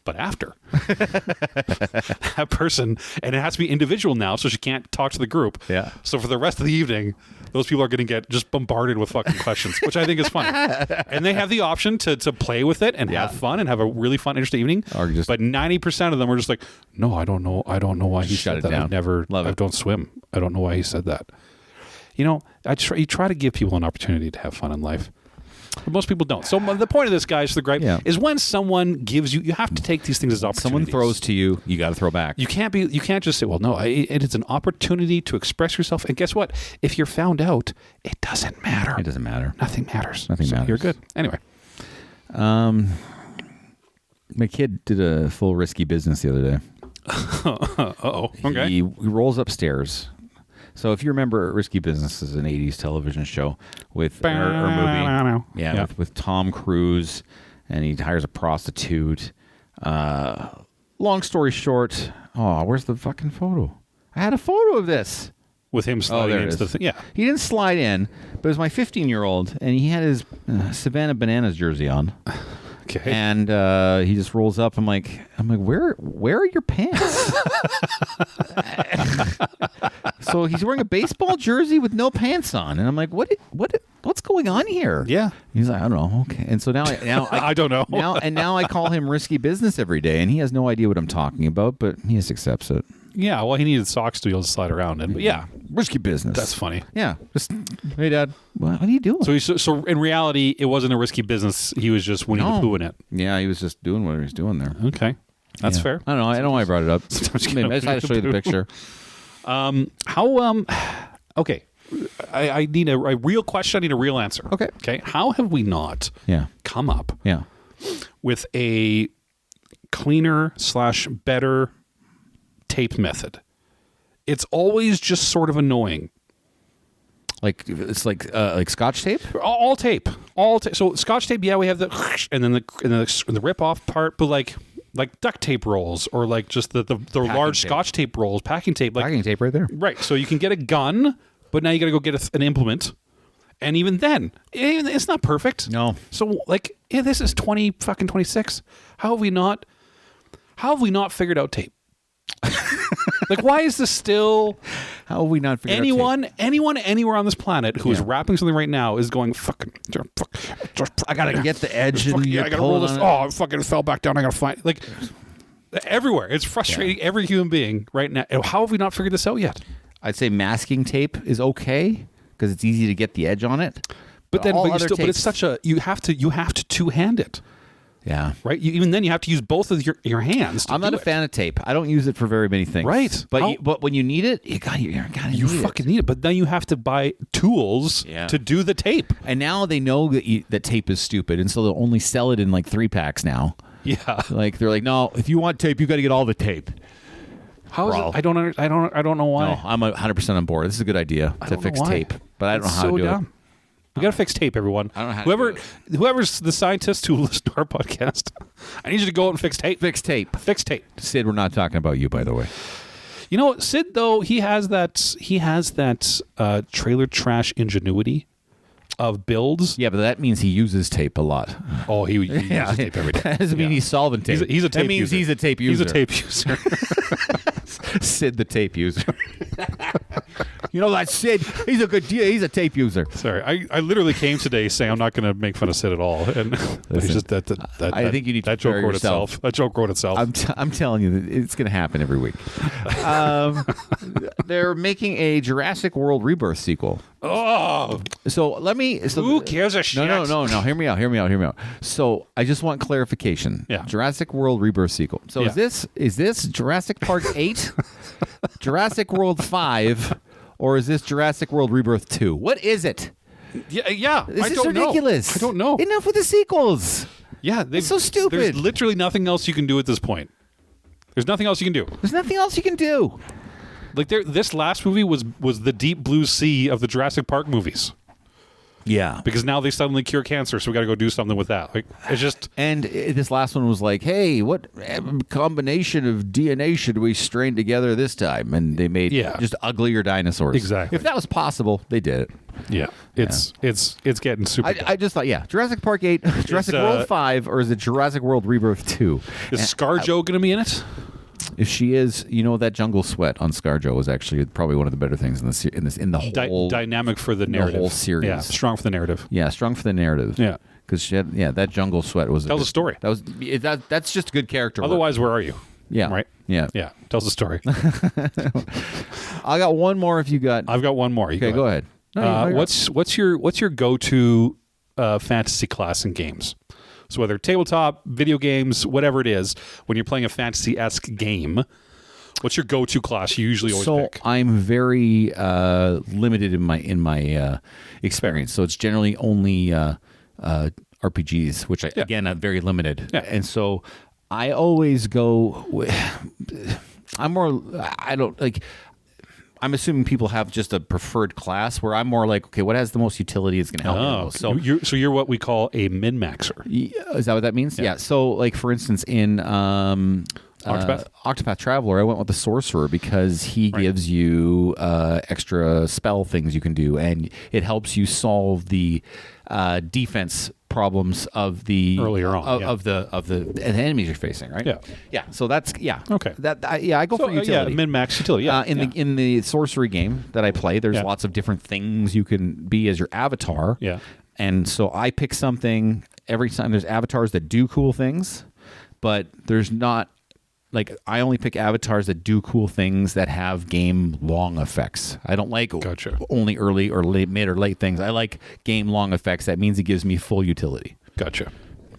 But after that person, and it has to be individual now, so she can't talk to the group. Yeah. So for the rest of the evening, those people are going to get just bombarded with fucking questions, which I think is funny. And they have the option to play with it and have fun and have a really fun, interesting evening. But 90% of them are just like, no, I don't know. I don't know why he said that. I don't swim. I don't know why he said that. You know, you try to give people an opportunity to have fun in life. But most people don't. So the point of this, guys, the gripe is when someone gives you have to take these things as opportunities. Someone throws to you, you got to throw back. You can't just say, well, no, it is an opportunity to express yourself. And guess what? If you're found out, it doesn't matter. It doesn't matter. Nothing matters. Nothing matters. You're good. Anyway. My kid did a full risky business the other day. Uh-oh. Okay. He rolls upstairs. So if you remember, Risky Business is an 80s television show with or movie. Yeah, with Tom Cruise, and he hires a prostitute. Long story short, where's the fucking photo? I had a photo of this. With him sliding into the thing. Yeah. He didn't slide in, but it was my 15-year-old, and he had his Savannah Bananas jersey on. Okay. And he just rolls up. I'm like, where are your pants? So he's wearing a baseball jersey with no pants on, and I'm like, what's going on here? Yeah. He's like, I don't know. Okay. And so now I don't know. now I call him Risky Business every day, and he has no idea what I'm talking about, but he just accepts it. Yeah. Well, he needed socks to be able to slide around in. But yeah. Risky Business. That's funny. Yeah. Just, hey, Dad, what are you doing? So in reality, it wasn't a risky business. He was just Winnie the Pooh in it. Yeah, he was just doing what he was doing there. Okay. That's fair. I don't know. I don't know why I brought it up. Maybe I should show you the picture. Okay. I need a real question. I need a real answer. Okay. How have we not come up with a cleaner / better tape method? It's always just sort of annoying. Like it's like Scotch tape? All tape. So Scotch tape, we have the and then the rip off part, but like duct tape rolls or like just the large tape. Scotch tape rolls, packing tape. Packing tape right there. Right. So you can get a gun, but now you got to go get an implement. And even then, it's not perfect. No. So this is 2026. How have we not figured out tape? Like, why is this still? How have we not figured Anyone anywhere on this planet who is wrapping something right now is going, fucking, I gotta get the edge. And I gotta roll this. Oh, it fucking fell back down. I gotta find like everywhere. It's frustrating every human being right now. How have we not figured this out yet? I'd say masking tape is okay because it's easy to get the edge on it. But it's such a you have to two-hand it. Yeah. Right? Even then you have to use both of your hands. I'm not a fan of tape. I don't use it for very many things. Right. But when you need it, you fucking need it. But then you have to buy tools to do the tape. And now they know that tape is stupid, and so they'll only sell it in like 3-packs now. Yeah. Like they're like, no, if you want tape, you got to get all the tape. How is it? I don't know why. No, I'm 100% on board. This is a good idea to fix tape, but I don't know how to do it. We got to fix tape, everyone. I don't know how to do it. Whoever's the scientist who listens to our podcast, I need you to go out and fix tape. Fix tape. Fix tape. Sid, we're not talking about you, by the way. You know, Sid, though, he has that trailer trash ingenuity of builds. Yeah, but that means he uses tape a lot. Oh, he uses tape every day. That doesn't mean he's solving tape. He's a tape That means user. he's a tape user. He's a tape user. Sid, the tape user. You know that Sid? He's a tape user. Sorry, I literally came today saying I'm not going to make fun of Sid at all, and it's just that I think you need to that joke wrote yourself. itself. That joke wrote itself. I'm telling you, it's going to happen every week. They're making a Jurassic World Rebirth sequel. Oh, so let me. Who gives a shit? No. Hear me out. So I just want clarification. Yeah. Jurassic World Rebirth sequel. So is this Jurassic Park 8, Jurassic World 5, or is this Jurassic World Rebirth 2? What is it? Yeah. This is ridiculous. I don't know. Enough with the sequels. Yeah, it's so stupid. There's literally nothing else you can do at this point. There's nothing else you can do. There's nothing else you can do. Like this last movie was the deep blue sea of the Jurassic Park movies. Yeah, because now they suddenly cure cancer, so we got to go do something with that. Like it's just. And this last one was like, hey, what combination of DNA should we strain together this time? And they made just uglier dinosaurs. Exactly. If that was possible, they did it. Yeah, it's getting super. I just thought, Jurassic Park 8, Jurassic World 5, or is it Jurassic World Rebirth 2? Is ScarJo going to be in it? If she is, that jungle sweat on ScarJo was actually probably one of the better things in the whole dynamic for the narrative, the whole series. Yeah, strong for the narrative. Yeah, strong for the narrative. Yeah, because she had that jungle sweat was tells a story. That's just good character. Otherwise, where are you? Yeah, right. Yeah, tells a story. I got one more. If you got, I've got one more. Okay, go ahead. No, what's your go-to fantasy class in games? So whether tabletop, video games, whatever it is, when you're playing a fantasy-esque game, what's your go-to class you usually always pick? So I'm very limited in my experience. So it's generally only RPGs, which again I'm very limited. Yeah. And so I always go. I'm assuming people have just a preferred class where I'm more like, okay, what has the most utility is going to help me the most. So you're what we call a min-maxer. Is that what that means? Yeah. So like, for instance, in Octopath Traveler, I went with the Sorcerer because he gives you extra spell things you can do, and it helps you solve the defense problems of the earlier on of the enemies you're facing, right? Yeah. So that's okay. I go for utility. Min-max utility. Yeah. In the sorcery game that I play, there's lots of different things you can be as your avatar. Yeah. And so I pick something every time. There's avatars that do cool things, but there's not. Like, I only pick avatars that do cool things that have game-long effects. I don't like only early or late, mid or late things. I like game-long effects. That means it gives me full utility. Gotcha.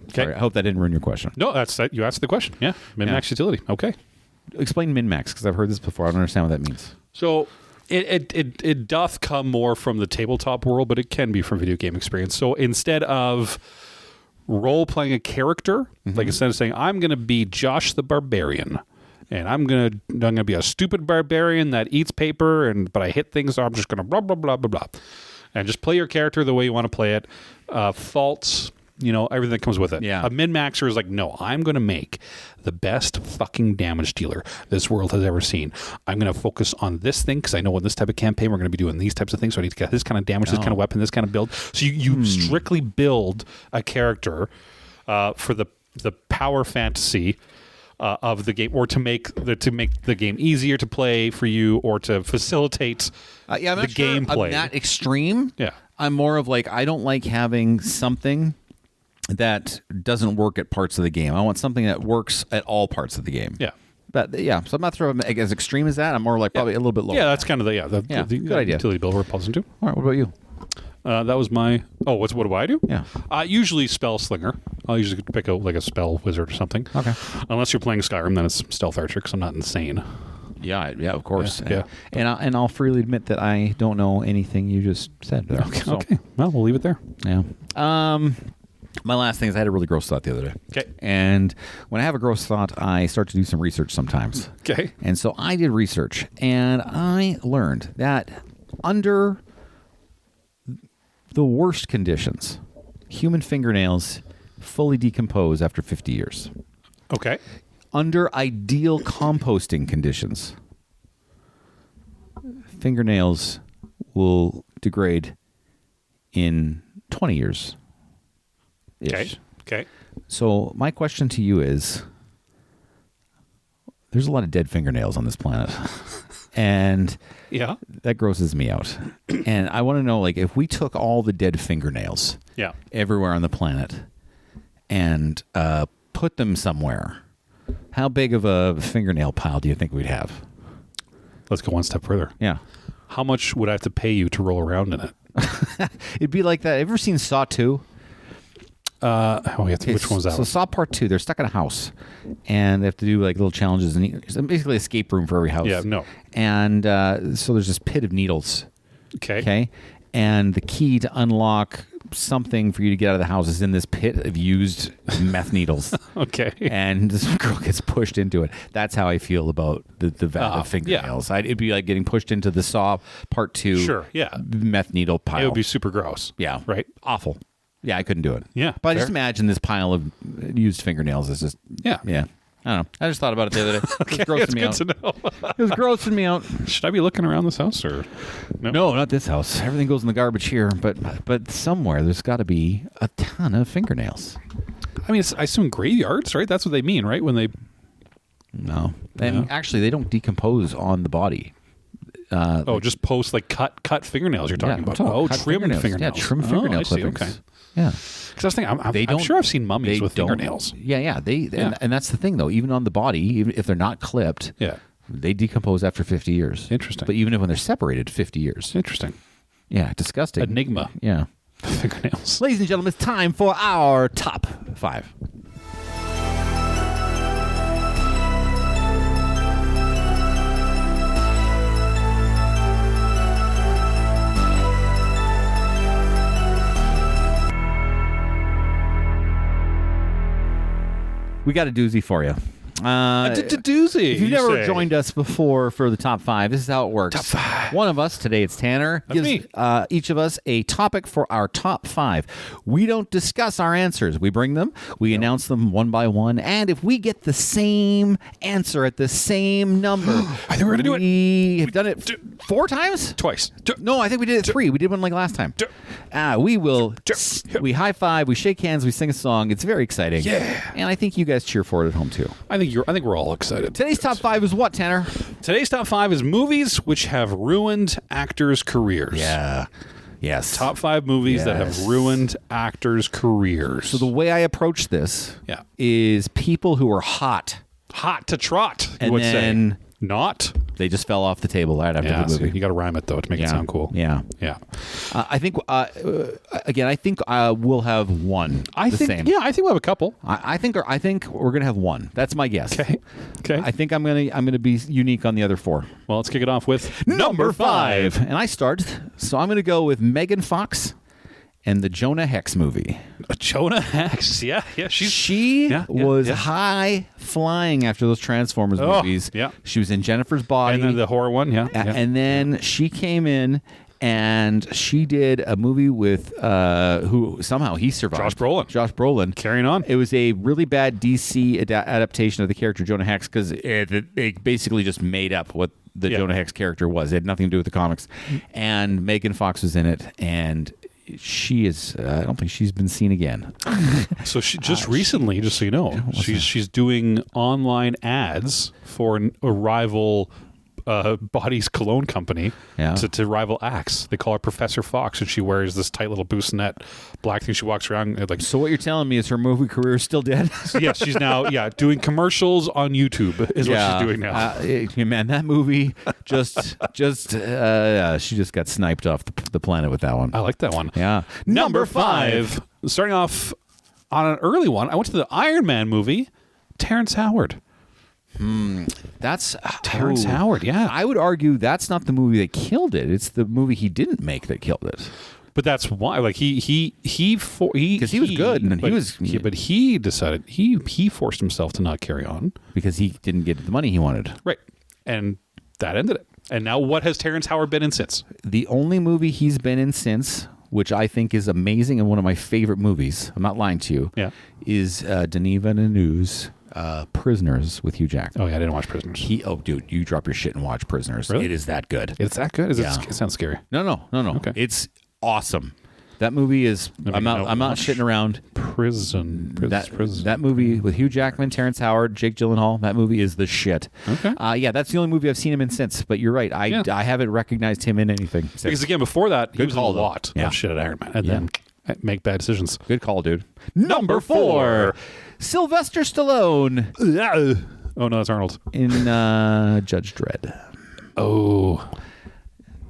Okay. Sorry, I hope that didn't ruin your question. No, you asked the question. Yeah, min-max utility. Okay. Explain min-max, because I've heard this before. I don't understand what that means. So it doth come more from the tabletop world, but it can be from video game experience. So instead of role-playing a character, like instead of saying, I'm going to be Josh the Barbarian, and I'm gonna be a stupid barbarian that eats paper, but I hit things, so I'm just going to blah, blah, blah, blah, blah. And just play your character the way you want to play it. Faults, everything that comes with it. Yeah. A min-maxer is like, no, I'm going to make the best fucking damage dealer this world has ever seen. I'm going to focus on this thing because I know in this type of campaign we're going to be doing these types of things. So I need to get this kind of damage, this kind of weapon, this kind of build. So you strictly build a character for the power fantasy of the game, or to make the game easier to play for you, or to facilitate I'm the not sure gameplay. I'm that extreme. Yeah. I'm more of like, I don't like having something that doesn't work at parts of the game. I want something that works at all parts of the game. Yeah. But yeah, so I'm not throwing as extreme as that. I'm more like probably a little bit lower. Yeah, that's kind of the good idea. utility bill we're pausing to. All right, what about you? That was my. Oh, what do I do? Yeah. Usually spell slinger. I'll usually pick a spell wizard or something. Okay. Unless you're playing Skyrim, then it's stealth archer because I'm not insane. Yeah, of course. Yeah. And I'll freely admit that I don't know anything you just said there. Okay. Well, we'll leave it there. Yeah. My last thing is I had a really gross thought the other day. Okay. And when I have a gross thought, I start to do some research sometimes. Okay. And so I did research, and I learned that under the worst conditions, human fingernails fully decompose after 50 years. Okay. Under ideal composting conditions, fingernails will degrade in 20 years. Okay. So my question to you is, there's a lot of dead fingernails on this planet. And Yeah. that grosses me out. And I want to know, like, if we took all the dead fingernails Yeah. everywhere on the planet and put them somewhere, how big of a fingernail pile do you think we'd have? Let's go one step further. Yeah. How much would I have to pay you to roll around in it? It'd be like that. Have you ever seen Saw 2? Which one's that? So Saw Part 2, they're stuck in a house, and they have to do like little challenges, and it's basically an escape room for every house. Yeah, no. And so there's this pit of needles. Okay. And the key to unlock something for you to get out of the house is in this pit of used meth needles. Okay. And this girl gets pushed into it. That's how I feel about the vat of fingernails. It'd be like getting pushed into the Saw Part 2 Sure, yeah. meth needle pile. It would be super gross. Yeah. Right? Awful. Yeah, I couldn't do it. Yeah, But I fair. just imagine this pile of used fingernails is just... Yeah. Yeah. I don't know. I just thought about it the other day. It was grossing me out. Good to know. It was grossing me out. Should I be looking around this house or No, not this house. Everything goes in the garbage here. But somewhere there's got to be a ton of fingernails. I mean, I assume graveyards, right? That's what they mean, right? When they No. And actually, they don't decompose on the body. just post like cut fingernails you're talking about. cut Trimmed fingernails. Yeah, trimmed fingernail I see, clippings. okay. Yeah. Because I was thinking, I'm sure I've seen mummies with fingernails. Yeah. And that's the thing, though. Even on the body, even if they're not clipped, Yeah. they decompose after 50 years. Interesting. But even when they're separated, 50 years. Interesting. Yeah, disgusting. Enigma. Yeah. Fingernails. Ladies and gentlemen, it's time for our top 5. We got a doozy for you. Doozy. If you've never joined us before for the top 5, this is how it works. Top 5. One of us, today it's Tanner, That's gives me. Each of us a topic for our top 5. We don't discuss our answers. We bring them, we announce them one by one, and if we get the same answer at the same number, I think we're going to do it. We have done it 4 times? Twice. No, I think we did it 3. We did one like last time. We will. We high five. We shake hands. We sing a song. It's very exciting. Yeah. And I think you guys cheer for it at home too. I think we're all excited. Today's top 5 is what, Tanner? Today's top 5 is movies which have ruined actors' careers. Yeah. Yes. Top 5 movies that have ruined actors' careers. So the way I approach this Yeah. is people who are hot hot to trot, you and would then say. Not. they just fell off the table right after Yeah, the so movie. you got to rhyme it, though, to make it sound cool. Yeah. Yeah. I think, again, I think we'll have one. Same. Yeah, I think we'll have a couple. I think we're gonna have one. That's my guess. Okay. I think I'm gonna be unique on the other 4. Well, let's kick it off with Number 5. And I start. So I'm gonna go with Megan Fox and the Jonah Hex movie. Jonah Hex. Yeah. She was high flying after those Transformers movies. Yeah. She was in Jennifer's Body. And then the horror one. Yeah. And then she came in and she did a movie with who somehow he survived. Josh Brolin. Carrying on. It was a really bad DC adaptation of the character Jonah Hex because it basically just made up what the Jonah Hex character was. It had nothing to do with the comics. And Megan Fox was in it, and she is. I don't think she's been seen again. So she just recently, just so you know, she's doing online ads for a rival Body's cologne company to rival Axe. They call her Professor Fox, and she wears this tight little boosinette black thing. She walks around like. So what you're telling me is her movie career is still dead? So yes, she's now doing commercials on YouTube is what she's doing now. Man, that movie she just got sniped off the planet with that one. I like that one. Yeah. Number 5. Starting off on an early one, I went to the Iron Man movie. Terrence Howard. That's Terrence Howard. Yeah, I would argue that's not the movie that killed it. It's the movie he didn't make that killed it. But that's why, like he because he was good, and but he decided he forced himself to not carry on because he didn't get the money he wanted. Right, and that ended it. And now, what has Terrence Howard been in since? The only movie he's been in since, which I think is amazing and one of my favorite movies, I'm not lying to you, is Denis Villeneuve's Prisoners with Hugh Jackman. Oh yeah, I didn't watch Prisoners. Dude, you drop your shit and watch Prisoners. Really? It is that good. It's that good? It sounds scary. No. Okay. It's awesome. That movie is. I'm not shitting around. Prison. That movie with Hugh Jackman, Terrence Howard, Jake Gyllenhaal. That movie is the shit. Okay. That's the only movie I've seen him in since. But you're right. I haven't recognized him in anything. Because again, before that, he was in a lot of shit at Iron Man, and then make bad decisions. Good call, dude. Number 4, Sylvester Stallone. Oh no, that's Arnold in Judge Dredd. Oh.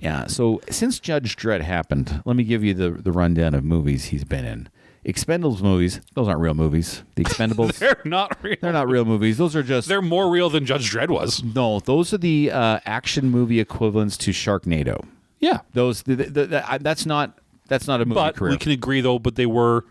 Yeah, so since Judge Dredd happened, let me give you the rundown of movies he's been in. Expendables movies, those aren't real movies. The Expendables, they're not real. They're not real movies. Those are just... They're more real than Judge Dredd was. No, those are the action movie equivalents to Sharknado. Yeah. Those that's not a movie career. We can agree, though, but they were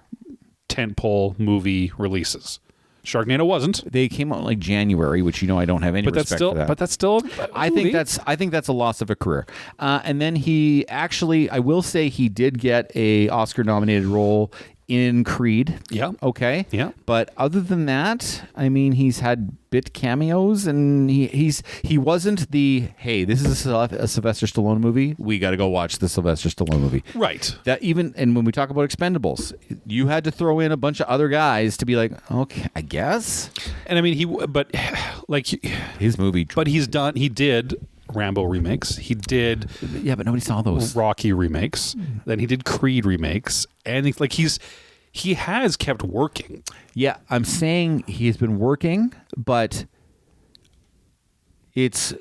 tentpole movie releases. Sharknado wasn't. They came out in like January, which I don't have any respect for that. But that's still. I think that's a loss of a career. And then he actually, I will say, he did get a Oscar nominated role in Creed. Yeah. Okay. Yeah. But other than that, I mean, he's had bit cameos, and he wasn't the this is a Sylvester Stallone movie. We got to go watch the Sylvester Stallone movie. Right. And when we talk about Expendables, you had to throw in a bunch of other guys to be like, okay, I guess. And I mean, his movie, but he did Rambo remakes. He did, but nobody saw those. Rocky remakes. Then he did Creed remakes, and he has kept working. Yeah, I'm saying he's been working, but it's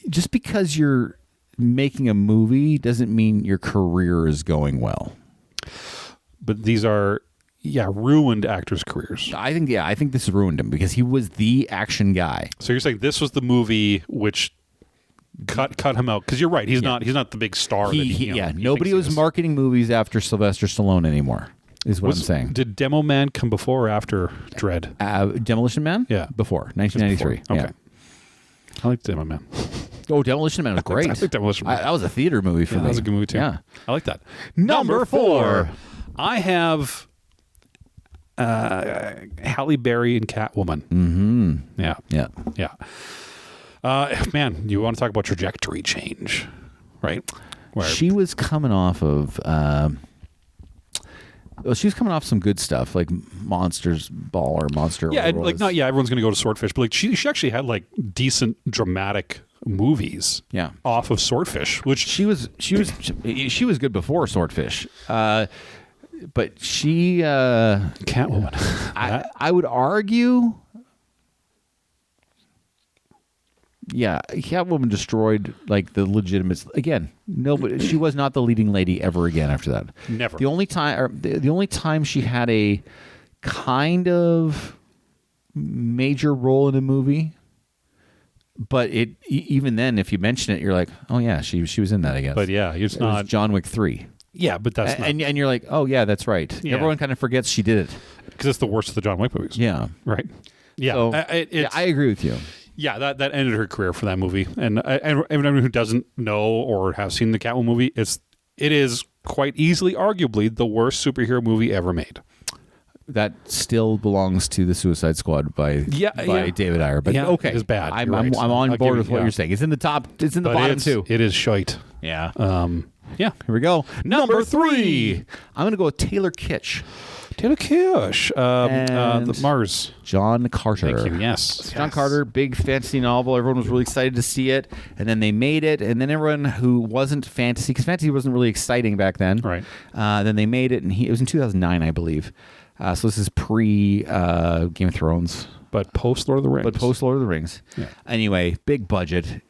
just because you're making a movie doesn't mean your career is going well. But these are. Yeah, ruined actors' careers. I think this ruined him because he was the action guy. So you're saying this was the movie which cut him out? Because you're right, he's not the big star. Nobody was marketing movies after Sylvester Stallone anymore. Is what I'm saying. Did Demo Man come before or after Dredd? Demolition Man? Yeah, before 1993. Before. Okay, I like Demo Man. Oh, Demolition Man was great. I think Demolition Man. That was a theater movie for me. That was a good movie too. Yeah, I like that. Number 4, I have. Halle Berry and Catwoman. Mm-hmm. Yeah. Man, you want to talk about trajectory change, right? Where she was coming off of. She was coming off some good stuff like Monsters Ball or Monster. Yeah, everyone's going to go to Swordfish, but like she actually had like decent dramatic movies. Yeah, off of Swordfish, which she was good before Swordfish. But she Catwoman. I would argue, Catwoman destroyed like the legitimate. Again, nobody. She was not the leading lady ever again after that. Never. The only time she had a kind of major role in a movie, but even then, if you mention it, you're like, oh yeah, she was in that, I guess. But yeah, it was John Wick 3. Yeah, but that's not... And you're like, oh, yeah, that's right. Yeah. Everyone kind of forgets she did it. Because it's the worst of the John Wick movies. Yeah. Right? Yeah. So, I agree with you. Yeah, that ended her career for that movie. And everyone who doesn't know or have seen the Catwoman movie, it is quite easily, arguably, the worst superhero movie ever made. That still belongs to the Suicide Squad by David Ayer. But okay. It is bad. I'm on board with what you're saying. It's in the top. It's in the bottom too. It is shite. Yeah. Yeah. Here we go. Number 3. I'm going to go with Taylor Kitsch. Taylor Kitsch. And The Mars. John Carter. Thank you. Yes. John Carter, big fantasy novel. Everyone was really excited to see it. And then they made it. And then everyone who wasn't fantasy, because fantasy wasn't really exciting back then. Right. Then they made it. And it was in 2009, I believe. So this is pre Game of Thrones. But post Lord of the Rings. Yeah. Anyway, big budget.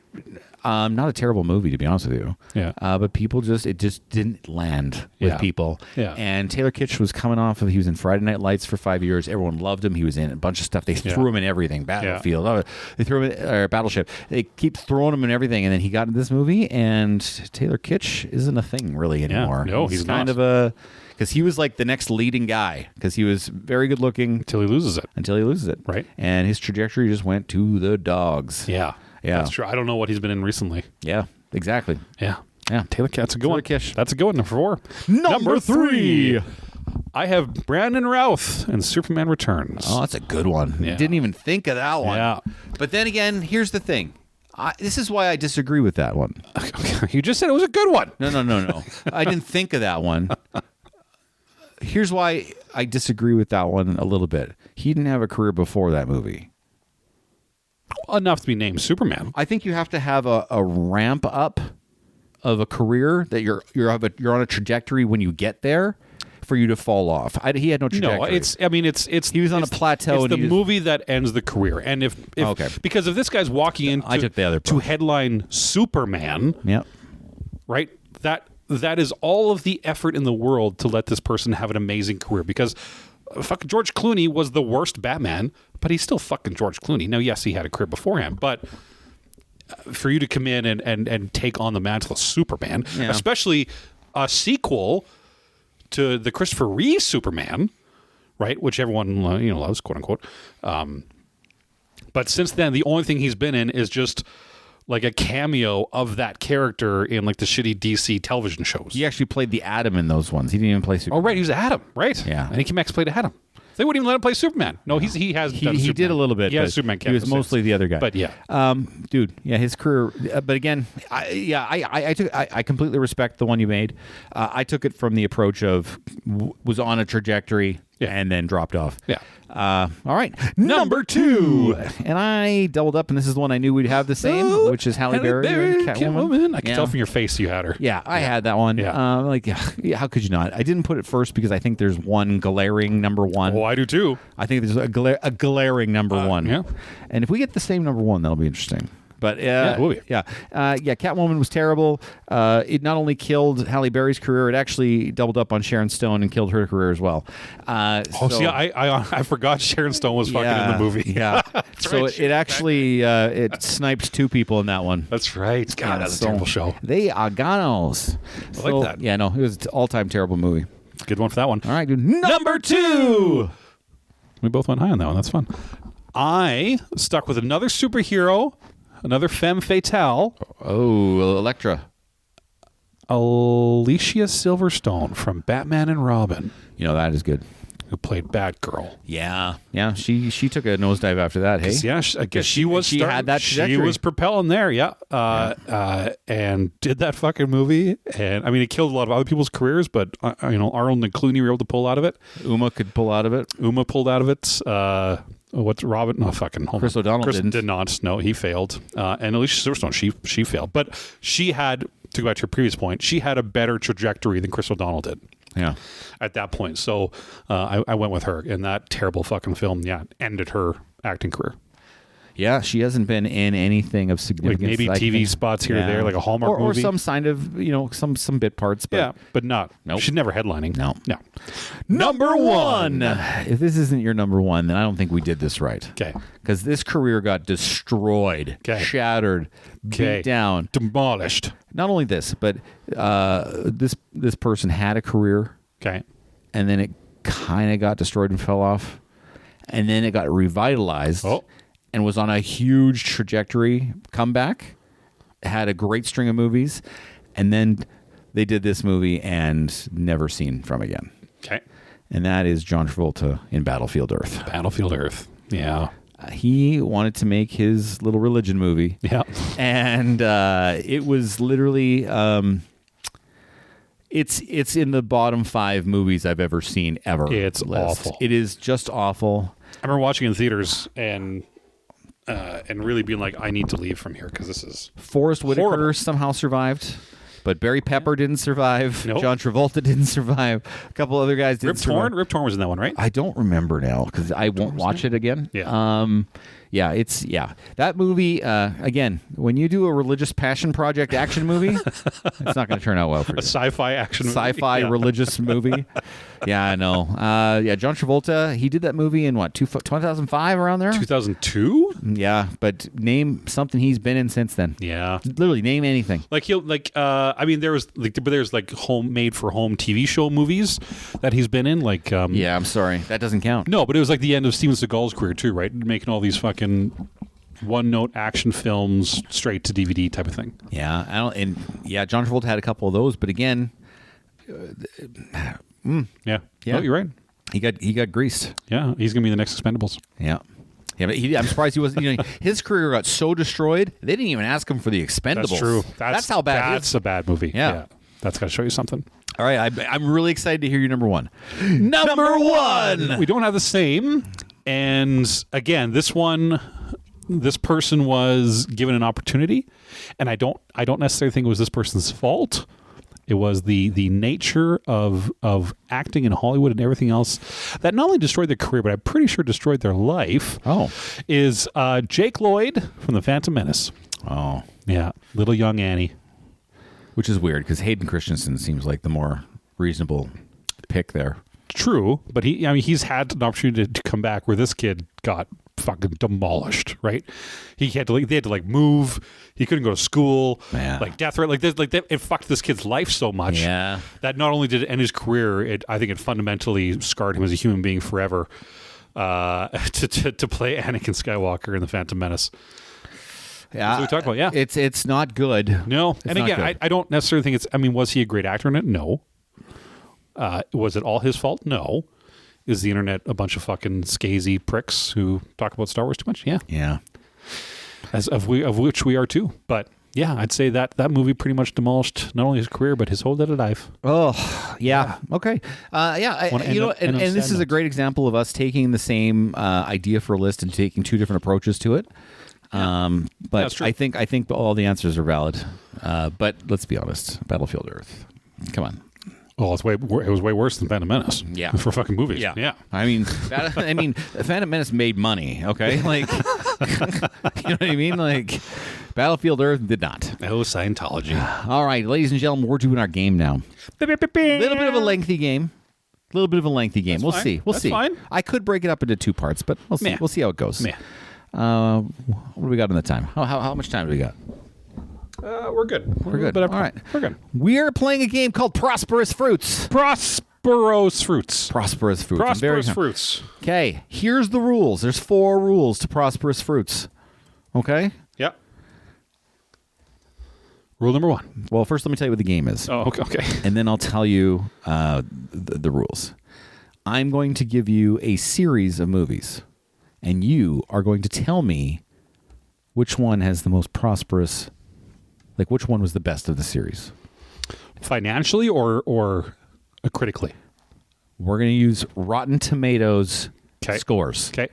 Not a terrible movie, to be honest with you. Yeah. But people it just didn't land with people. Yeah. And Taylor Kitsch was coming off of, he was in Friday Night Lights for 5 years. Everyone loved him. He was in a bunch of stuff. They threw him in everything. Battlefield. Oh, they threw him in Battleship. They keep throwing him in everything. And then he got into this movie, and Taylor Kitsch isn't a thing really anymore. No, he's kind not. of because he was like the next leading guy, because he was very good looking. Until he loses it. Right. And his trajectory just went to the dogs. Yeah. Yeah. That's true. I don't know what he's been in recently. Yeah, exactly. Yeah. Yeah. Taylor Kitsch. That's a good one. Kitsch. That's a good one. Number 4. Number 3. I have Brandon Routh and Superman Returns. Oh, that's a good one. Yeah. Didn't even think of that one. Yeah. But then again, here's the thing. This is why I disagree with that one. You just said it was a good one. No. I didn't think of that one. Here's why I disagree with that one a little bit. He didn't have a career before that movie. Enough to be named Superman. I think you have to have a ramp up of a career that you're on a trajectory when you get there for you to fall off. He had no trajectory. No, he was on a plateau. It's the movie that ends the career. And if because if this guy's walking into I took the other to headline Superman, yep. right? That is all of the effort in the world to let this person have an amazing career, because fucking George Clooney was the worst Batman, but he's still fucking George Clooney. Now, yes, he had a career beforehand, but for you to come in and take on the mantle of Superman, especially a sequel to the Christopher Reeve Superman, right, which everyone loves, quote unquote. But since then, the only thing he's been in is just like a cameo of that character in like the shitty DC television shows. He actually played the Atom in those ones. He didn't even play Superman. Oh, right. He was Adam, right? Yeah. And he came back to play Adam. They wouldn't even let him play Superman. No, he has done he Superman. did a little bit. He has Superman. He was mostly the other guy. But yeah, dude, yeah, his career. But again, I completely respect the one you made. I took it from the approach of was on a trajectory and then dropped off. Yeah. All right, number 2, and I doubled up, and this is the one I knew we'd have the same, which is Halle Berry, Catwoman. I can tell from your face you had her. Yeah, I had that one. Yeah. How could you not? I didn't put it first because I think there's one glaring number 1. Oh, I do too. I think there's a glaring number 1. Yeah. And if we get the same number 1, that'll be interesting. But Catwoman was terrible. It not only killed Halle Berry's career, it actually doubled up on Sharon Stone and killed her career as well. I forgot Sharon Stone was fucking in the movie. Yeah, so right. It actually it snipes 2 people in that one. That's right. God, that's a terrible show. They are ganos. I like that. Yeah, no, it was an all-time terrible movie. Good one for that one. All right, dude. Number 2. We both went high on that one. That's fun. I stuck with another superhero. Another femme fatale. Oh, Elektra. Alicia Silverstone from Batman and Robin. That is good. Who played Batgirl. Yeah. Yeah, she took a nosedive after that, hey? Yeah, I guess she had that trajectory. She was propelling there, and did that fucking movie. And, I mean, it killed a lot of other people's careers, but, Arnold and Clooney were able to pull out of it. Uma could pull out of it. Uma pulled out of it. What's Robin? No, fucking hold Chris on. O'Donnell Chris didn't. Did not. No, he failed. And Alicia Silverstone, she failed. But she had, to go back to your previous point, she had a better trajectory than Chris O'Donnell did. Yeah. At that point. So I went with her. And that terrible fucking film, ended her acting career. Yeah, she hasn't been in anything of significance. Like maybe TV spots here or there, like a Hallmark movie. Or some kind of, some bit parts. But but not. Nope. She's never headlining. No. Number 1. If this isn't your number 1, then I don't think we did this right. Okay. Because this career got destroyed, shattered, beat down. Demolished. Not only this, but this person had a career. Okay. And then it kind of got destroyed and fell off. And then it got revitalized. Oh. And was on a huge trajectory comeback, had a great string of movies, and then they did this movie and never seen from again. Okay. And that is John Travolta in Battlefield Earth. Battlefield Earth. Yeah. He wanted to make his little religion movie. Yeah. And it was literally... it's in the bottom 5 movies I've ever seen ever. It's list. awful. It is just awful. I remember watching it in theaters and really being like, I need to leave from here because this is Forrest Whitaker horrible. somehow survived, but Barry Pepper didn't survive. Nope. John Travolta didn't survive. A couple other guys didn't survive. Rip Torn was in that one, right? I don't remember now because I won't watch it again. Yeah. That movie again. When you do a religious passion project action movie, it's not going to turn out well for you. A sci-fi action movie. Sci-fi Yeah. religious movie. Yeah, I know. John Travolta. He did that movie in what 2005 around there. 2002. Yeah, but name something he's been in since then. Yeah. Literally name anything. Like I mean, there's made for home TV show movies that he's been in. Like, Yeah, I'm sorry, that doesn't count. no, but it was like the end of Steven Seagal's career too, right? Making all these fucking one-note action films straight to DVD type of thing. Yeah, John Travolta had a couple of those, but again, Yeah. Yeah. No, you're right. he got greased. Yeah, he's gonna be the next Expendables. Yeah. Yeah, but I'm surprised he wasn't. His career got so destroyed. They didn't even ask him for the Expendables. That's true. That's how bad. That's a bad movie. Yeah. That's got to show you something. All right, I'm really excited to hear your number one. Number one. We don't have the same. And again, this person was given an opportunity, and I don't necessarily think it was this person's fault. It was the nature of acting in Hollywood and everything else that not only destroyed their career, but I'm pretty sure destroyed their life. Oh. Is Jake Lloyd from The Phantom Menace. Oh. Yeah, little young Annie. Which is weird because Hayden Christensen seems like the more reasonable pick there. True, but he's had an opportunity to come back where this kid got fucking demolished, right? They had to move. He couldn't go to school. Yeah. Like death threat, it fucked this kid's life so much. Yeah. That not only did it end his career, I think it fundamentally scarred him as a human being forever. To play Anakin Skywalker in The Phantom Menace. Yeah. That's what we talked about. Yeah, It's not good. no, It's and not again, good. I don't necessarily think it's. I mean, was he a great actor in it? No. Was it all his fault? No. Is the internet a bunch of fucking scazy pricks who talk about Star Wars too much? Yeah, Yeah. of which we are too. But yeah, I'd say that movie pretty much demolished not only his career but his whole other life. Oh, yeah. Okay. And this is a great example of us taking the same idea for a list and taking two different approaches to it. But That's true. I think all the answers are valid. But let's be honest, Battlefield Earth. Come on. Well, it was way worse than Phantom Menace. Yeah. For fucking movies. Yeah. I mean, Phantom Menace made money. Okay, like, you know what I mean? Like, Battlefield Earth did not. Oh, Scientology. All right, ladies and gentlemen, we're doing our game now. A little bit of a lengthy game. We'll fine. see. We'll That's see. fine. I could break it up into 2 parts, but we'll see. Meh. We'll see how it goes. Meh. What do we got in the time? How much time do we got? We're good. We're good. But All right. We're good. We are playing a game called Prosperous Fruits. Prosperous Fruits. Prosperous Fruits. I'm very- Prosperous Fruits. Okay, here's the rules. There's 4 rules to Prosperous Fruits. Okay? Yep. Rule number 1. Well, first let me tell you what the game is. Oh, okay. And then I'll tell you the rules. I'm going to give you a series of movies, and you are going to tell me which one has the most prosperous, like which one was the best of the series. Financially or critically? We're going to use Rotten Tomatoes scores. Okay.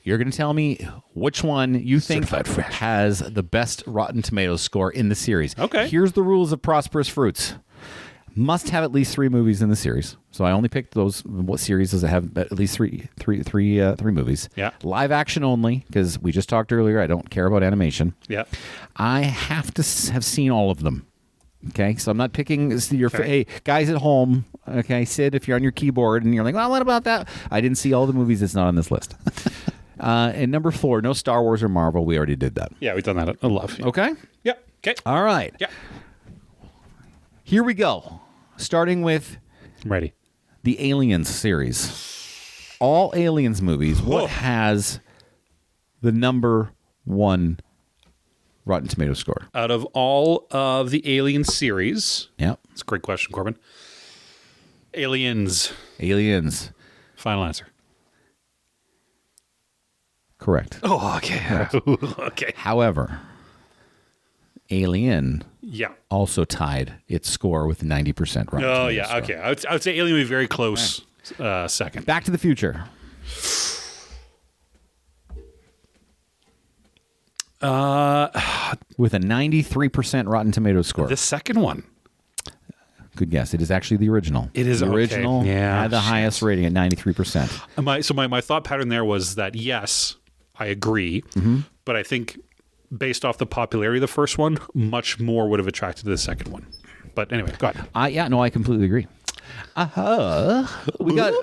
You're going to tell me which one you think has the best Rotten Tomatoes score in the series. Okay. Here's the rules of Prosperous Fruits. Must have at least 3 movies in the series. So I only picked those. What series does it have at least three movies? Yeah. Live action only, because we just talked earlier. I don't care about animation. Yeah. I have to have seen all of them. Okay, so I'm not picking your hey guys at home. Okay, Sid, if you're on your keyboard and you're like, well, what about that? I didn't see all the movies that's not on this list. And number 4, no Star Wars or Marvel. We already did that. Yeah, we've done that a lot. Yeah. Okay. Yep. Okay. All right. Yeah. Here we go. Starting with I'm ready. the Aliens series. All Aliens movies. What has the number 1 Rotten Tomatoes score? Out of all of the Alien series, Yep. it's a great question, Corbin. Aliens. Final answer. Correct. Oh, okay. Okay. However, Alien Yeah. also tied its score with 90% Rotten Oh, Tomatoes yeah. score. Okay. I would say Alien would be very close second. Back to the Future. With a 93% Rotten Tomatoes score. The second one. Good guess. It is actually the original. It is the okay. original. Yeah, had the highest rating at 93%. So my thought pattern there was that, yes, I agree. But I think based off the popularity of the first one, much more would have attracted the second one. But anyway, go ahead. I completely agree. We got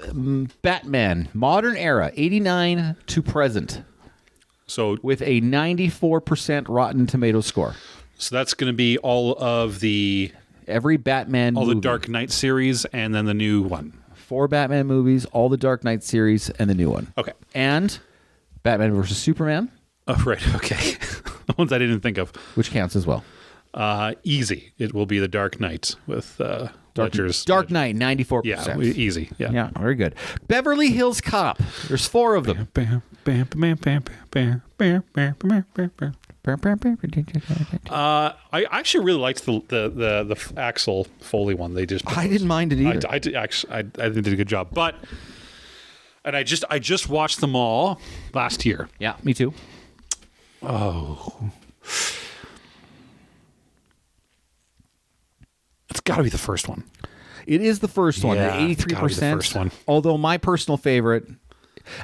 Batman, modern era, 89 to present, So with a 94% Rotten Tomatoes score. that's going to be all of Every Batman all movie. the Dark Knight series and then the new one. 4 Batman movies, all the Dark Knight series, and the new one. Okay. And Batman versus Superman, Oh, right. Okay. The ones I didn't think of. which counts as well. Easy. It will be the Dark Knight with Ledger's. Dark Knight, 94%. Yeah, easy. Yeah. Yeah, very good. Beverly Hills Cop. There's 4 of them. I actually really liked the Axel Foley one. They just I didn't mind it either. I did actually. I think they did a good job. And I just watched them all last year. Yeah, me too. It's got to be the first one. It is the first one, Yeah, at it's gotta be the 83%. first one. Although my personal favorite,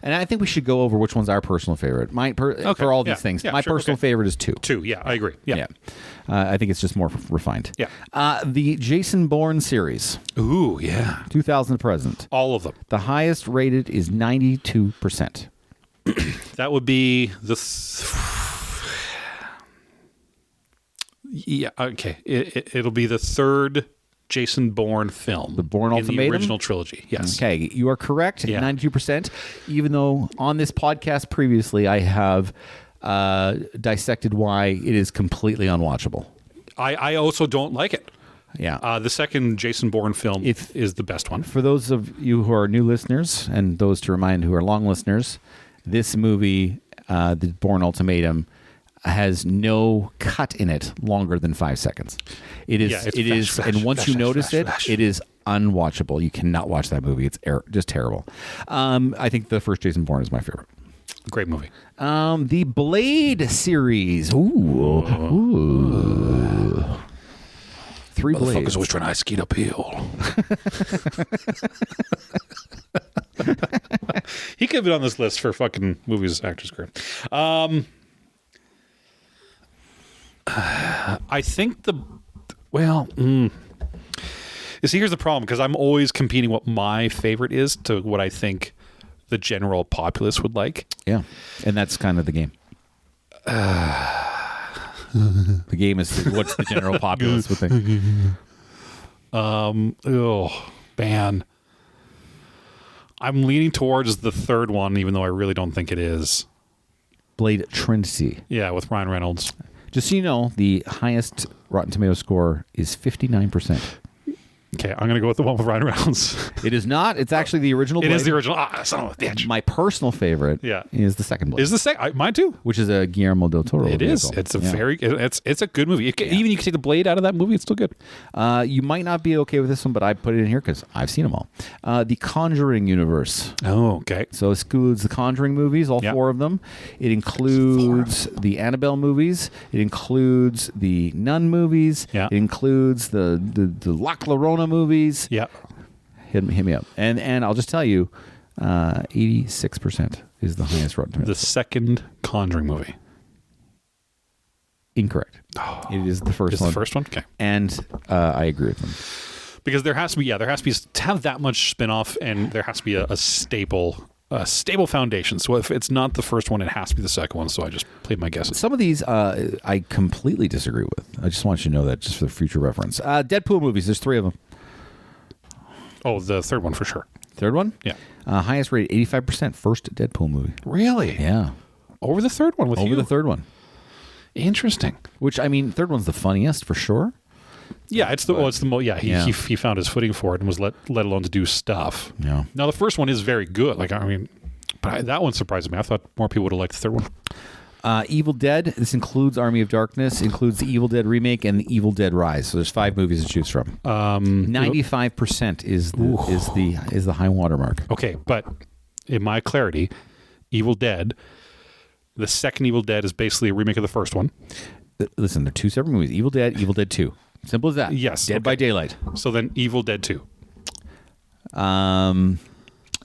and I think we should go over which one's our personal favorite. For all these yeah, things, yeah, my sure, personal okay. favorite is 2. 2. Yeah, I agree. Yeah. I think it's just more refined. Yeah. The Jason Bourne series, Ooh, yeah. 2000 to present. All of them. The highest rated is 92%. That would be the. Yeah. Okay. It'll be the third Jason Bourne film. The Bourne in Ultimatum? the original trilogy. Yes. Okay, you are correct. Yeah. 92%. Even though on this podcast previously I have dissected why it is completely unwatchable. I also don't like it. Yeah. The second Jason Bourne film If- is the best one. For those of you who are new listeners, and those to remind who are long listeners, this movie, The Bourne Ultimatum, has no cut in it longer than 5 seconds. It is, Yeah, it's it flash, is, flash, and once flash, you flash, notice flash, it, flash. it is unwatchable. You cannot watch that movie. It's just terrible. I think the first Jason Bourne is my favorite. Great movie. The Blade series. Ooh. 3 Motherfuckers Blades. always trying to ice skate uphill. He could have been on this list for fucking movies, actors, career. I think you see, here's the problem, because I'm always competing what my favorite is to what I think the general populace would like. Yeah, and that's kind of the game. The game is what's the general populace would think. Oh, man. I'm leaning towards the third one, even though I really don't think it is. Blade Trinity. Yeah, with Ryan Reynolds. Just so you know, the highest Rotten Tomatoes score is 59%. Okay, I'm going to go with the one with Ryan Reynolds. It is not. It's actually the original It Blade. is the original. Son of a bitch. My personal favorite Yeah. is the second Blade, Is the second? Mine too. which is a Guillermo del Toro It is. vehicle. It's a Yeah. it's a good movie. Even you can take the Blade out of that movie, it's still good. You might not be okay with this one, but I put it in here because I've seen them all. The Conjuring universe. Oh, okay. So it includes the Conjuring movies, all Yeah. 4 of them. It includes the Annabelle movies. It includes the Nun movies. Yeah. It includes the La Llorona movies. Yeah. Hit me up. And I'll just tell you, 86% is the highest Rotten The Tomatoes. second Conjuring movie. Incorrect. It is the first Is one. the first one? Okay. And I agree with them. Because there has to be to have that much spin-off, and there has to be a stable foundation. So if it's not the first one, it has to be the second one. So I just played my guesses. Some of these I completely disagree with. I just want you to know that just for future reference. Deadpool movies, there's 3 of them. Oh, the third one for sure. Third one? Yeah. Highest rated, 85%, first Deadpool movie. Really? Yeah. Over the third one with Over you? the third one. Interesting. Which, I mean, third one's the funniest for sure. Yeah, it's the most. Yeah, Yeah. he found his footing for it and was let alone to do stuff. Yeah. Now the first one is very good. Like, I mean, but that one surprised me. I thought more people would have liked the third one. Evil Dead. This includes Army of Darkness, includes the Evil Dead remake and the Evil Dead Rise. So there's 5 movies to choose from. 95% is the high watermark. Okay, but in my clarity, Evil Dead, the second Evil Dead is basically a remake of the first one. Listen, they're 2 separate movies. Evil Dead, Evil Dead 2. Simple as that. Yes. Dead by Daylight. So then Evil Dead 2.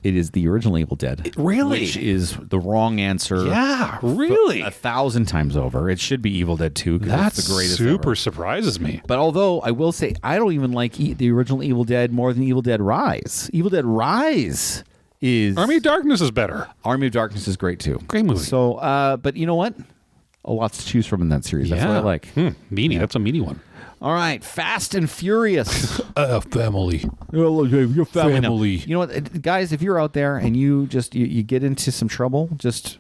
It is the original Evil Dead. Really? Which is the wrong answer. Yeah, really? 1,000 times over. It should be Evil Dead 2 because That it's the greatest super ever. surprises me. But although I will say I don't even like the original Evil Dead more than Evil Dead Rise. Evil Dead Rise is... Army of Darkness is better. Army of Darkness is great too. Great movie. So, but you know what? A lot to choose from in that series. That's what I like. Meaty. That's a meaty one. All right, Fast and Furious. Family. Your family. You know what, guys? If you're out there and you just you get into some trouble, just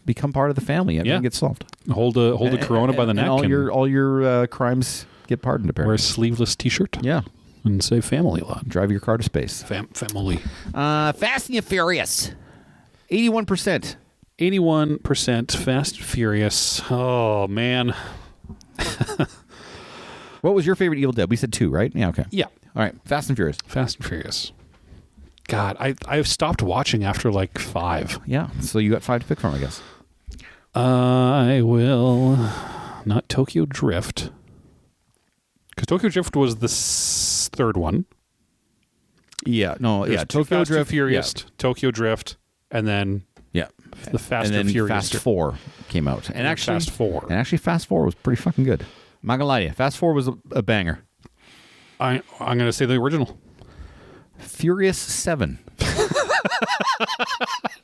become part of the family. Everything gets solved. Hold a Corona by the neck. And all your crimes get pardoned. Apparently, wear a sleeveless T-shirt. Yeah, and say family a lot. Drive your car to space. Family. Fast and Furious. 81%. 81% Fast and Furious. Oh man. What was your favorite Evil Dead? We said 2, right? Yeah, okay. Yeah. All right, Fast and Furious. Fast and Furious. God, I've stopped watching after like 5. Yeah, so you got 5 to pick from, I guess. I will not Tokyo Drift, because Tokyo Drift was the third one. Yeah, no, There's yeah. two Tokyo Fast and Drift, Furious, Tokyo Drift, and then the Fast and and then Furious. Fast 4 came out, and actually Fast 4. And actually, Fast 4 was pretty fucking good. I'm not gonna lie to you. Fast 4 was a banger. I'm going to say the original. Furious 7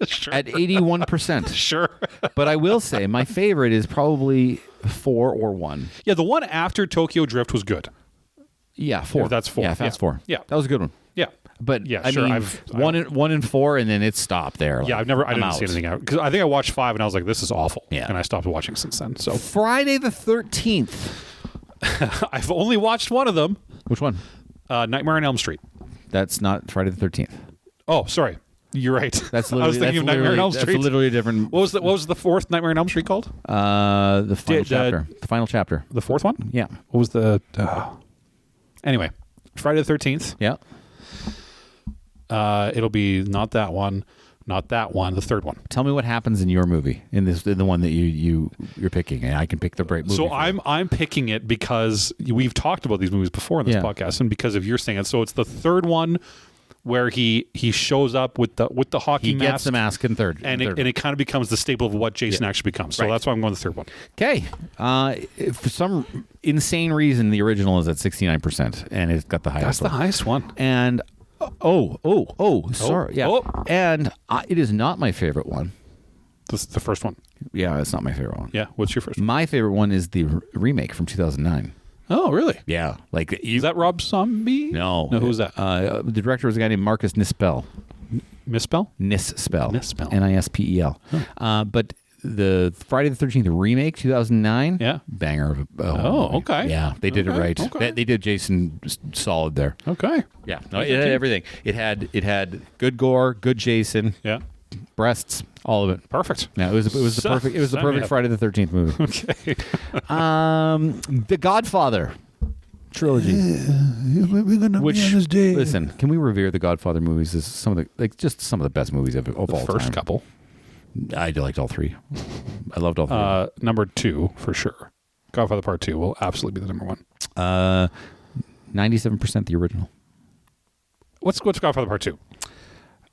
Sure. at 81%. Sure. But I will say my favorite is probably 4 or 1. Yeah, the one after Tokyo Drift was good. Yeah, 4. That's 4. Yeah, Fast 4. Yeah. That was a good one. Yeah. But Yeah, I sure. mean, 1 and 4, and then it stopped there. Yeah, I didn't see anything out because I think I watched 5 and I was like, this is awful. Yeah. And I stopped watching since then. So Friday the 13th. I've only watched one of them. Which one? Nightmare on Elm Street. That's not Friday the 13th. Oh, sorry. You're right. That's I was thinking of Nightmare on Elm Street. That's literally a different. What was the fourth Nightmare on Elm Street called? The final chapter. The final chapter. The fourth one? Yeah. What was the? Anyway, Friday the 13th. Yeah. It'll be not that one, the third one. Tell me what happens in your movie in the one that you're picking, and I can pick the right movie. So I'm picking it because we've talked about these movies before in this podcast, and because of your saying it. So it's the third one where he shows up with the hockey mask. He gets the mask in third, and it kind of becomes the staple of what Jason actually becomes. So that's why I'm going with the third one. Okay. For some insane reason, the original is at 69%, and it's got the highest. That's the highest one. And sorry, yeah. Oh. And it is not my favorite one. The first one. Yeah, it's not my favorite one. Yeah. What's your first one? My favorite one is the remake from 2009. Oh, really? Yeah, like Is that Rob Zombie? No, who was that? The director was a guy named Marcus Nispel. Misspell? Nispel. Nispel. Nispel. But the Friday the 13th remake, 2009. Yeah. Banger. Of a Oh, okay. Yeah, they did it right. Okay. They did Jason solid there. Okay. Yeah. No, it had everything. It had good gore, good Jason. Yeah. Breasts, all of it. Perfect. Yeah, it was the perfect. It was the Sign me perfect up. Friday the 13th movie. Okay. The Godfather trilogy. We're gonna Which listen, can we revere the Godfather movies as some of the best movies of all time? First couple. I liked all 3. I loved all 3. Number 2 for sure. Godfather Part 2 will absolutely be the number 1. 97% the original. What's Godfather Part 2?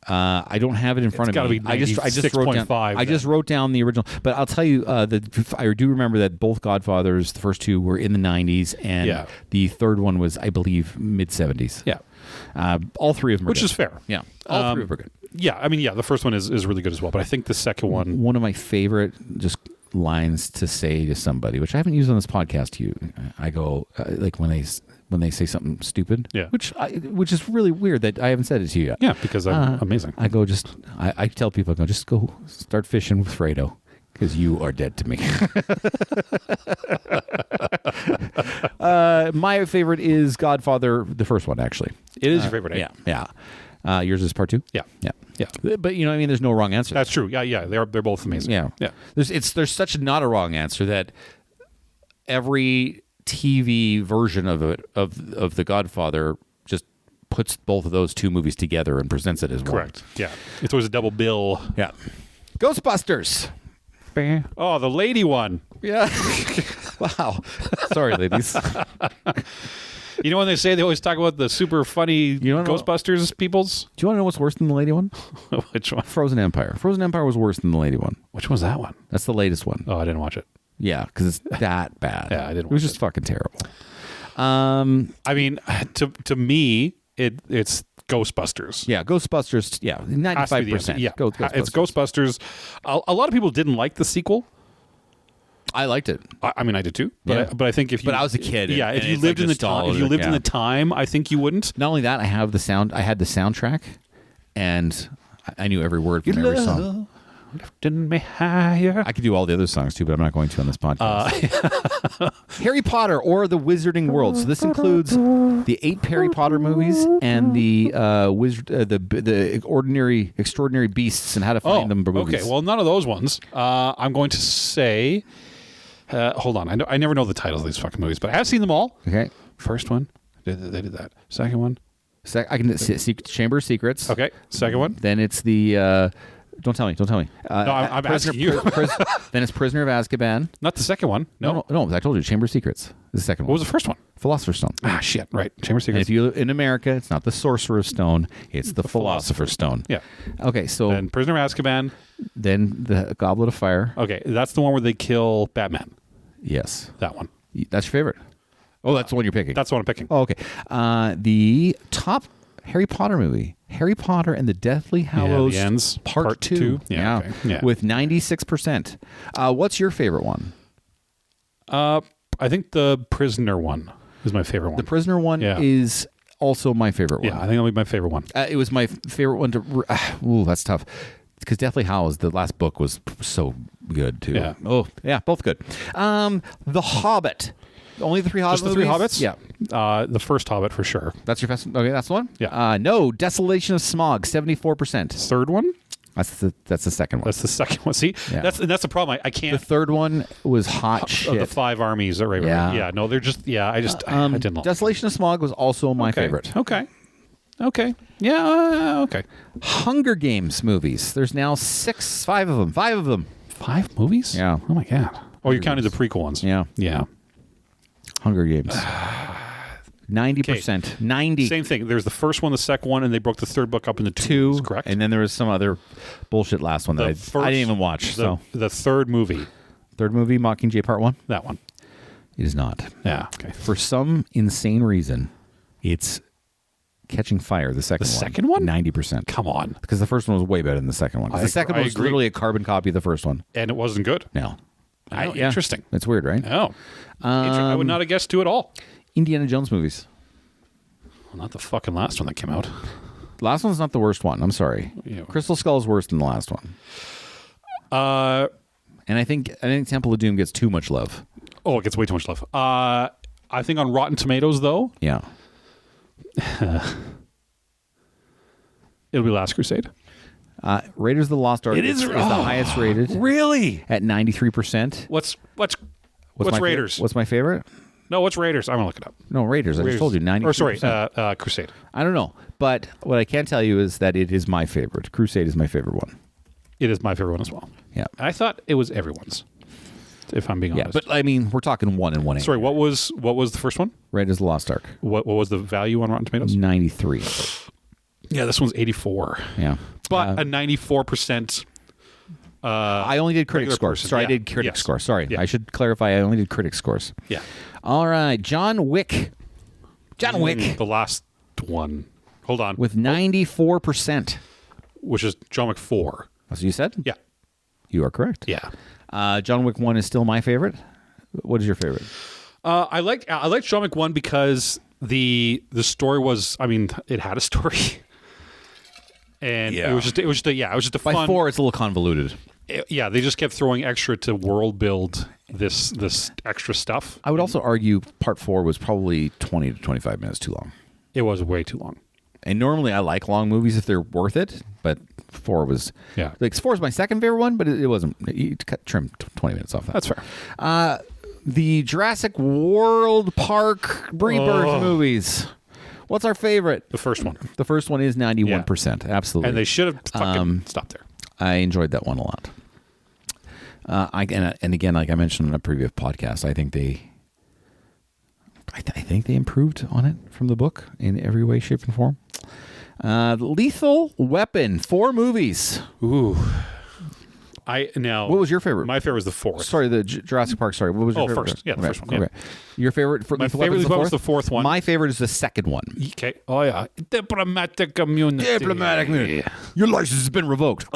I don't have it in front It's of me. gotta be I just wrote down. 96.5 I just wrote down the original, but I'll tell you, I do remember that both Godfathers, the first 2 were in the 90s, and the third one was, I believe, mid 70s. Yeah. All 3 of them, Which is fair. Yeah, all 3 of them are good. Yeah, I mean, the first one is really good as well, but I think the second one. One of my favorite just lines to say to somebody, which I haven't used on this podcast to you. I go like when they say something stupid, which is really weird that I haven't said it to you yet. Yeah, because I'm amazing. I go I tell people, just go start fishing with Fredo because you are dead to me. My favorite is Godfather, the first one, actually. It is your favorite, eh? Yeah. Yours is part 2? Yeah. Yeah. Yeah. But you know, I mean, there's no wrong answer. That's true. Yeah. They're both amazing. Yeah. Yeah. There's such not a wrong answer that every TV version of it of The Godfather just puts both of those two movies together and presents it as one. Correct. Yeah. It's always a double bill. Yeah. Ghostbusters. Oh, the lady one. Yeah. Wow. Sorry, ladies. You know when they say they always talk about the super funny Ghostbusters peoples? Do you want to know what's worse than the lady one? Which one? Frozen Empire. Frozen Empire was worse than the lady one. Which one's that one? That's the latest one. Oh, I didn't watch it. Yeah, because it's that bad. Yeah, I didn't It was watch just fucking terrible. I mean, to me, it's Ghostbusters. Yeah, Ghostbusters. Yeah, 95%. Yeah, Ghostbusters. it's Ghostbusters. A lot of people didn't like the sequel. I liked it. I mean, I did too. But Yeah. I think if you, But I was a kid. yeah, and if you it's lived like in the time, if you nostalgia, lived in yeah. the time, I think you wouldn't. Not only that, I had the soundtrack, and I knew every word from every song. Lifting me higher. I could do all the other songs too, but I'm not going to on this podcast. Harry Potter or the Wizarding World. So this includes the 8 Harry Potter movies and the extraordinary beasts and how to find them movies. Okay, well, none of those ones. I'm going to say. Hold on, I never know the titles of these fucking movies, but I have seen them all. Okay. First one, they did that. Second one, I can Chamber of Secrets. okay. Second one. Then it's the. Don't tell me. No, I'm asking you. Then it's Prisoner of Azkaban. Not the second one. No. No. I told you, Chamber of Secrets. The second one. What was the first one? Philosopher's Stone. Ah, shit. Right. Chamber of And Secrets. if you in America, it's not the Sorcerer's Stone; it's the Philosopher's Stone. Yeah. Okay, so And Prisoner of Azkaban. then the Goblet of Fire. Okay, that's the one where they kill Batman. Yes, That one. that's your favorite. Oh, that's the one you're picking. That's the one I'm picking. Oh, okay. The top Harry Potter movie, Harry Potter and the Deathly Hallows, the Ends, Part 2. Yeah, okay. Yeah. With 96%. What's your favorite one? I think the Prisoner one is my favorite one. The Prisoner one is also my favorite one. Yeah, I think that'll be my favorite one. It was my favorite one to. Ooh, that's tough. Because Deathly Hallows, the last book was so good too. Yeah. Oh, yeah, both good. The Hobbit. Only the 3 Hobbits. Just the 3 Hobbits? Yeah. The first Hobbit for sure. That's your best. Okay, that's the one. Yeah. No, Desolation of Smog, 74%. Third one? That's the second one. That's the second one. See, Yeah. that's the problem. I can't. The third one was hot shit. Of the 5 armies. Right. Yeah. No, they're just. Yeah, I didn't like. Desolation of Smog was also my favorite. Okay. Yeah. Okay. Hunger Games movies. There's now 5 of them. 5 of them. 5 movies? Yeah. Oh my god. Oh, you're counting the prequel ones. Yeah. Yeah. Hunger Games. 90%. 90. Same thing. There's the first one, the second one, and they broke the third book up into 2 2, movies, correct? And then there was some other bullshit last one that I didn't even watch. The third movie. Third movie, Mockingjay Part 1? That one. It is not. Yeah. Okay. For some insane reason, it's Catching Fire, the second one. The second one? 90%. Come on. Because the first one was way better than the second one. The second one was agree. literally a carbon copy of the first one. And it wasn't good. No. Oh, interesting. It's weird, right? Oh. I would not have guessed 2 at all. Indiana Jones movies. Well, not the fucking last one that came out. The last one's not the worst one. I'm sorry. Yeah. Crystal Skull is worse than the last one. And I think Temple of Doom gets too much love. Oh, it gets way too much love. I think on Rotten Tomatoes, though, Yeah. it'll be Last Crusade. Raiders of the Lost Ark is the highest rated Really? at 93%. What's my Raiders? What's my favorite? No, what's Raiders? I'm gonna look it up. No, Raiders. I just told you 93%. Or sorry, Crusade. I don't know. But what I can tell you is that it is my favorite. Crusade is my favorite one. It is my favorite one as well. Yeah. I thought it was everyone's, if I'm being honest. Yeah, but I mean, we're talking 1 and 1. Sorry, what was the first one? Raiders of the Lost Ark. What was the value on Rotten Tomatoes? 93. Yeah, this one's 84. Yeah. But a 94%. I only did critic regular scores. person. Sorry, Yeah. I did critic Yes. score. Sorry. Yeah. I should clarify. I only did critic scores. Yeah. All right. John Wick. John Wick The last one. Hold on. with 94%. Which is John Wick 4. That's what you said? Yeah. You are correct. Yeah. John Wick 1 is still my favorite. What is your favorite? I liked John Wick 1 because the story was, I mean, it had a story. And it was just a By fun. 4, it's a little convoluted. They just kept throwing extra to world build this extra stuff. I would also argue part 4 was probably 20 to 25 minutes too long. It was way too long. And normally I like long movies if they're worth it, but 4 was. Yeah. Like 4 is my second favorite one, but it wasn't. You trimmed 20 minutes off that. That's fair. The Jurassic World Park Rebirth movies. What's our favorite? The first one. The first one is 91%. Absolutely. And they should have fucking stopped there. I enjoyed that one a lot. And again, like I mentioned in a previous podcast, I think they improved on it from the book in every way, shape, and form. Lethal Weapon, 4 movies. Ooh. What was your favorite? My favorite was the fourth. Sorry, the Jurassic Park. Sorry, what was your favorite? First. Yeah, the first one. Yeah. Okay. Your favorite for My Lethal favorite Weapon was the fourth one. My favorite is the second one. Okay. Oh, yeah. Diplomatic community. Your license has been revoked.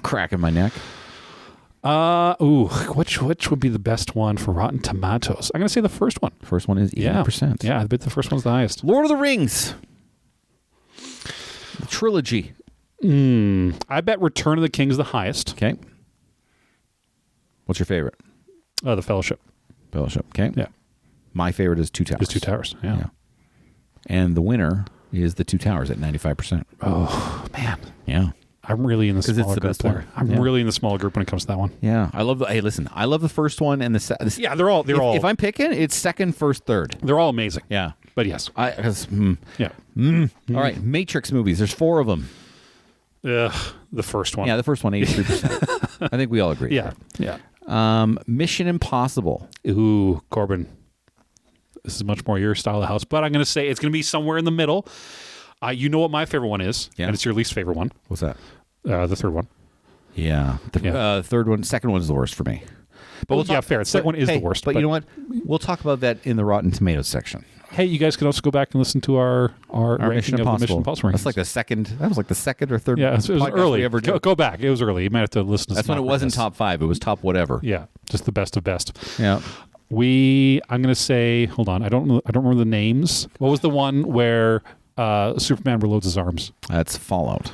Crack in my neck. Which would be the best one for Rotten Tomatoes? I'm going to say the first one. First one is 80%. Yeah, I bet the first one's the highest. Lord of the Rings. The trilogy. I bet Return of the King is the highest. Okay. What's your favorite? The Fellowship. Fellowship. Okay. Yeah. My favorite is Two Towers. It's Two Towers. Yeah. And the winner is the Two Towers at 95%. Oh, man. Yeah. I'm really in the smaller it's the group best there. one. I'm really in the small group when it comes to that one. Yeah. I love hey, listen, I love the first one and the Yeah, they're all if I'm picking, it's second, first, third. they're all amazing. Yeah. But yes. Yeah. Yeah. All right. Matrix movies. There's 4 of them. The first one. Yeah, the first one, 83%. I think we all agree. Yeah. Yeah. Mission Impossible. Ooh, Corbyn. This is much more your style of house, but I'm going to say it's going to be somewhere in the middle. You know what my favorite one is, and it's your least favorite one. What's that? The third one. Yeah. The third one, second one is the worst for me. But fair. The second one is the worst. But you know what? We'll talk about that in the Rotten Tomatoes section. Hey, you guys can also go back and listen to our Mission ranking of the Mission Impossible. Impossible. That's like the second. That was like the second or third. Yeah, it was podcast early. we ever did. Go back. It was early. You might have to listen to. That's when it wasn't top 5. It was top whatever. Yeah, just the best of best. Yeah. I'm going to say. Hold on. I don't remember the names. What was the one where Superman reloads his arms? That's Fallout.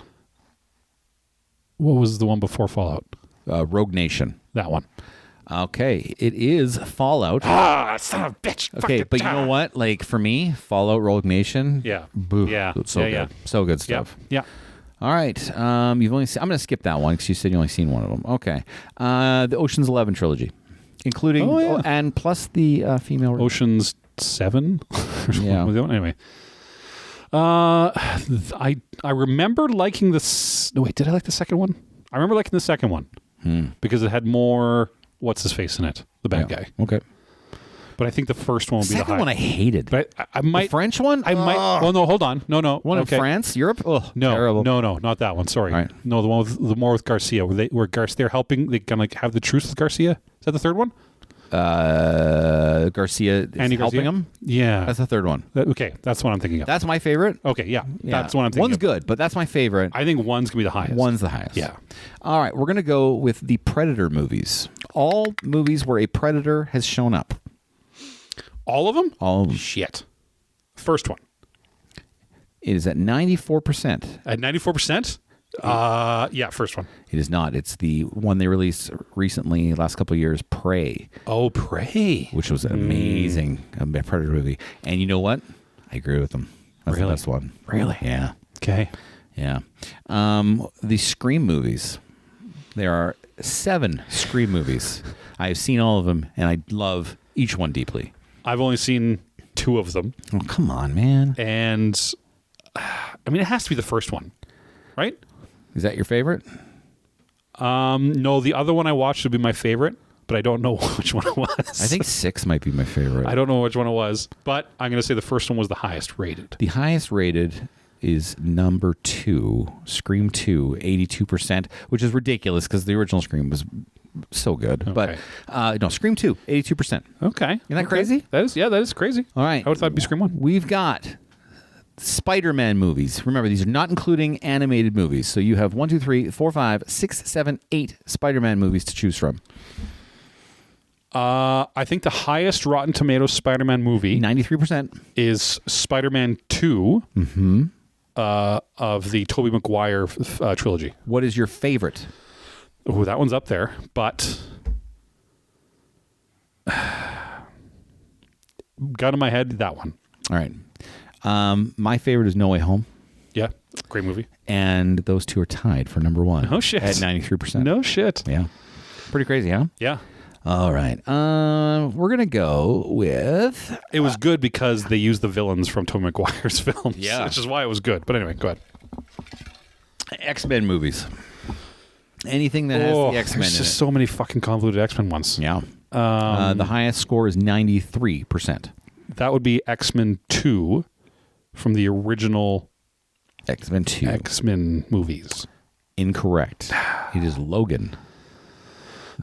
What was the one before Fallout? Rogue Nation. That one. Okay, it is Fallout. Son of a bitch. Okay, but you know what? Like for me, Fallout, Rogue Nation. Yeah. Boo. Yeah. It's so good. Yeah. So good stuff. Yeah. All right. You've only seen, I'm going to skip that one because you said you only seen one of them. Okay. The Ocean's 11 trilogy, including and plus the female Ocean's 7. Yeah. Anyway. I remember liking this. No, wait, did I like the second one? I remember liking the second one because it had more. What's his face in it? The bad guy. Okay. But I think the first one will be the second one I hated. But I might. The French one? I might. Well, no, hold on. No. One in France, Europe? Oh, no, terrible. No, not that one. Sorry. Right. No, the one with Garcia, where they're helping. They kind of like have the truce with Garcia. Is that the third one? Garcia is Andy helping Garcia? him. Yeah. That's the third one. Okay, that's what I'm thinking of. That's my favorite. Okay, yeah. That's what I'm thinking One's of. good, but that's my favorite. I think one's going to be the highest. One's the highest. Yeah. All right, we're going to go with the Predator movies. All movies where a predator has shown up. All of them? All of them. Shit. First one. It is at 94%. At 94%? Yeah, first one. It is not. It's the one they released recently, last couple of years, Prey. Oh, Prey. Which was an amazing Predator movie. And you know what? I agree with them. That's Really? the best one. Really? Yeah. Okay. Yeah. The Scream movies. There are 7 Scream movies. I have seen all of them, and I love each one deeply. I've only seen 2 of them. Oh, come on, man. And, I mean, it has to be the first one, right? Is that your favorite? No, the other one I watched would be my favorite, but I don't know which one it was. I think 6 might be my favorite. I don't know which one it was, but I'm going to say the first one was the highest rated. The highest rated is number 2, Scream 2, 82%, which is ridiculous because the original Scream was so good. Okay. But no, Scream 2, 82%. Okay. Isn't that crazy? That is crazy. All right. I would have thought it'd be Scream 1. We've got Spider-Man movies. Remember, these are not including animated movies. So you have 1, 2, 3, 4, 5, 6, 7, 8 Spider-Man movies to choose from. I think the highest Rotten Tomatoes Spider-Man movie 93% is Spider-Man 2 of the Tobey Maguire trilogy. What is your favorite? Oh, that one's up there, but gun in my head, that one. All right. My favorite is No Way Home. Yeah. Great movie. And those two are tied for number one. Oh, shit. At 93%. No shit. Yeah. Pretty crazy, huh? Yeah. All right. We're going to go with... It was good because they used the villains from Tobey Maguire's films. Yeah. Which is why it was good. But anyway, go ahead. X-Men movies. Anything that has the X-Men there's in just it. so many fucking convoluted X-Men ones. Yeah. The highest score is 93%. That would be X-Men 2 from the original X-Men 2. X-Men movies. Incorrect. It is Logan.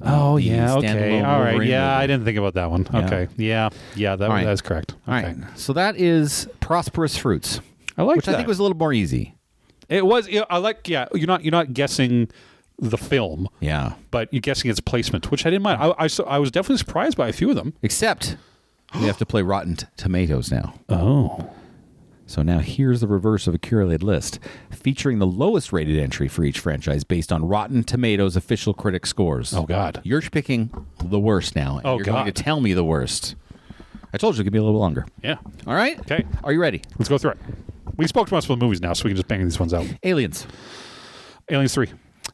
Oh, the yeah. Okay. standalone All right. Wolverine Yeah, movie. I didn't think about that one. Yeah. Okay. Yeah. Yeah, right. that's correct. All Okay. right. So that is Prosperous Fruits, I like which that. I think was a little more easy. It was. I like. Yeah. You're not guessing the film, Yeah. but you're guessing its placement, which I didn't mind. I was definitely surprised by a few of them. Except we have to play Rotten Tomatoes now. Oh. So now here's the reverse of a curated list, featuring the lowest rated entry for each franchise based on Rotten Tomatoes official critic scores. Oh, God. You're picking the worst now. And Oh, you're going to God. tell me the worst. I told you it could be a little longer. Yeah. All right? Okay. Are you ready? Let's go through it. We spoke to most of the movies now, so we can just bang these ones out. Aliens. Aliens 3.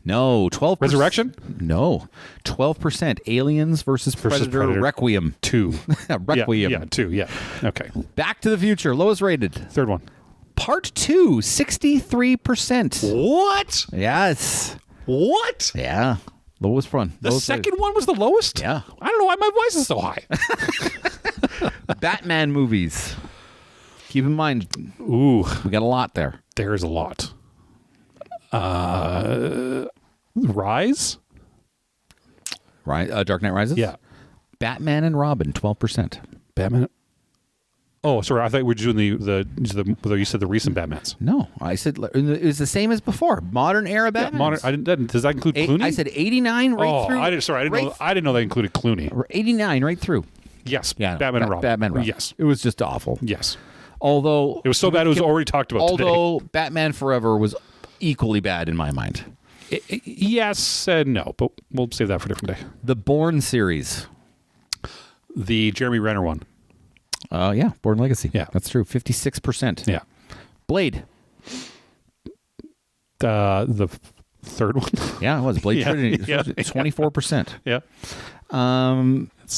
No. 12%. Resurrection? No. 12%. Aliens versus Predator. Requiem. 2. Requiem. Yeah, 2. Yeah. Okay. Back to the Future. Lowest rated. Third one. Part 2. 63%. What? Yes. What? Yeah. Lowest one. The Lowest second one was the lowest? Yeah. I don't know why my voice is so high. rated. Batman movies. Keep in mind, Ooh, we got a lot there. there's a lot. Rise? Right? Dark Knight Rises? Yeah. Batman and Robin, 12%. Batman. Oh, sorry. I thought we were doing the you said the recent Batmans. No, I said it was the same as before. Modern era Batman. Yeah, modern. I didn't. Does that include Clooney? I said 89 right through. I didn't know that included Clooney. 89 right through. Yes. Yeah, Batman and Robin. Batman and Robin. Yes. It was just awful. Yes. Although It was so bad it was already talked about Although Batman Forever was equally bad in my mind. today. Yes and no, but we'll save that for a different day. The Bourne series. The Jeremy Renner one. Yeah, Bourne Legacy. Yeah. That's true. 56%. Yeah. Blade. The third one. Yeah, it was Blade Yeah, Trinity. yeah. 24%. Yeah.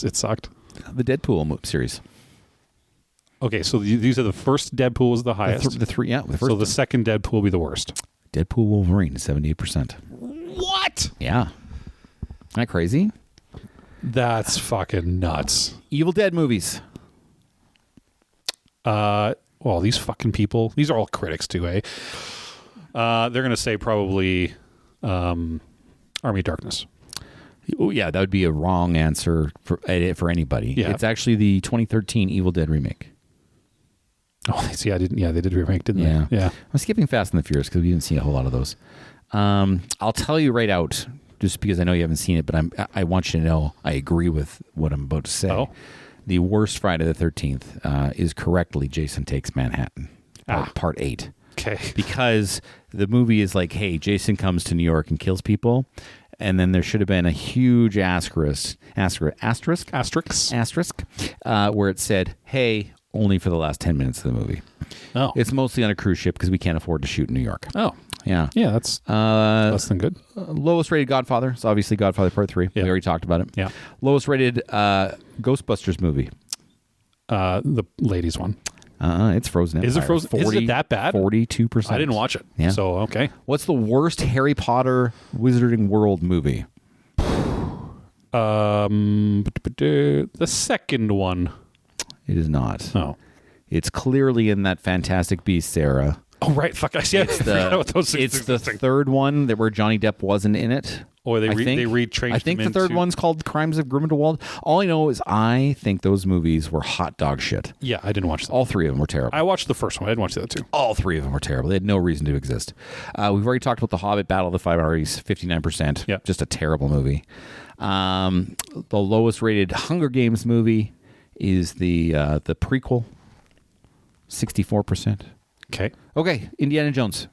It sucked. The Deadpool series. Okay, so these are the first Deadpool was the highest. The three, yeah. The first So the second Deadpool will be the worst. Deadpool Wolverine, 78%. What? Yeah. Isn't that crazy? That's fucking nuts. Evil Dead movies. Well, these fucking people. These are all critics too, eh? They're gonna say probably Army of Darkness. Oh, yeah, that would be a wrong answer for anybody. Yeah. It's actually the 2013 Evil Dead remake. Oh, see, I didn't. Yeah, they did remake, didn't Yeah. they? Yeah. I'm skipping Fast and the Furious because we didn't see a whole lot of those. I'll tell you right out, just because I know you haven't seen it, but I want you to know I agree with what I'm about to say. Oh. The worst Friday the 13th is correctly Jason Takes Manhattan, part 8. Okay. Because the movie is like, hey, Jason comes to New York and kills people, and then there should have been a huge asterisk, where it said, hey, only for the last 10 minutes of the movie. Oh. It's mostly on a cruise ship because we can't afford to shoot in New York. Oh. Yeah. Yeah, that's less than good. Lowest rated Godfather. It's obviously Godfather Part 3. Yeah. We already talked about it. Yeah. Lowest rated Ghostbusters movie. The ladies one. It's Frozen Empire. Is it Frozen? Is it that bad? 42%. I didn't watch it. Yeah. So okay. What's the worst Harry Potter Wizarding World movie? The second one. It is not. Oh. It's clearly in that Fantastic Beasts era. Oh right. Fuck. I see. It's the third one where Johnny Depp wasn't in it. Or they I think retraced. the third one's called Crimes of Grindelwald. All I know is I think those movies were hot dog shit. Yeah, I didn't watch them. All three of them were terrible. I watched the first one. I didn't watch the other two. All three of them were terrible. They had no reason to exist. We've already talked about The Hobbit, Battle of the Five Armies, 59%. Yep. Just a terrible movie. The lowest rated Hunger Games movie is the prequel, 64%. Okay. Okay, Indiana Jones.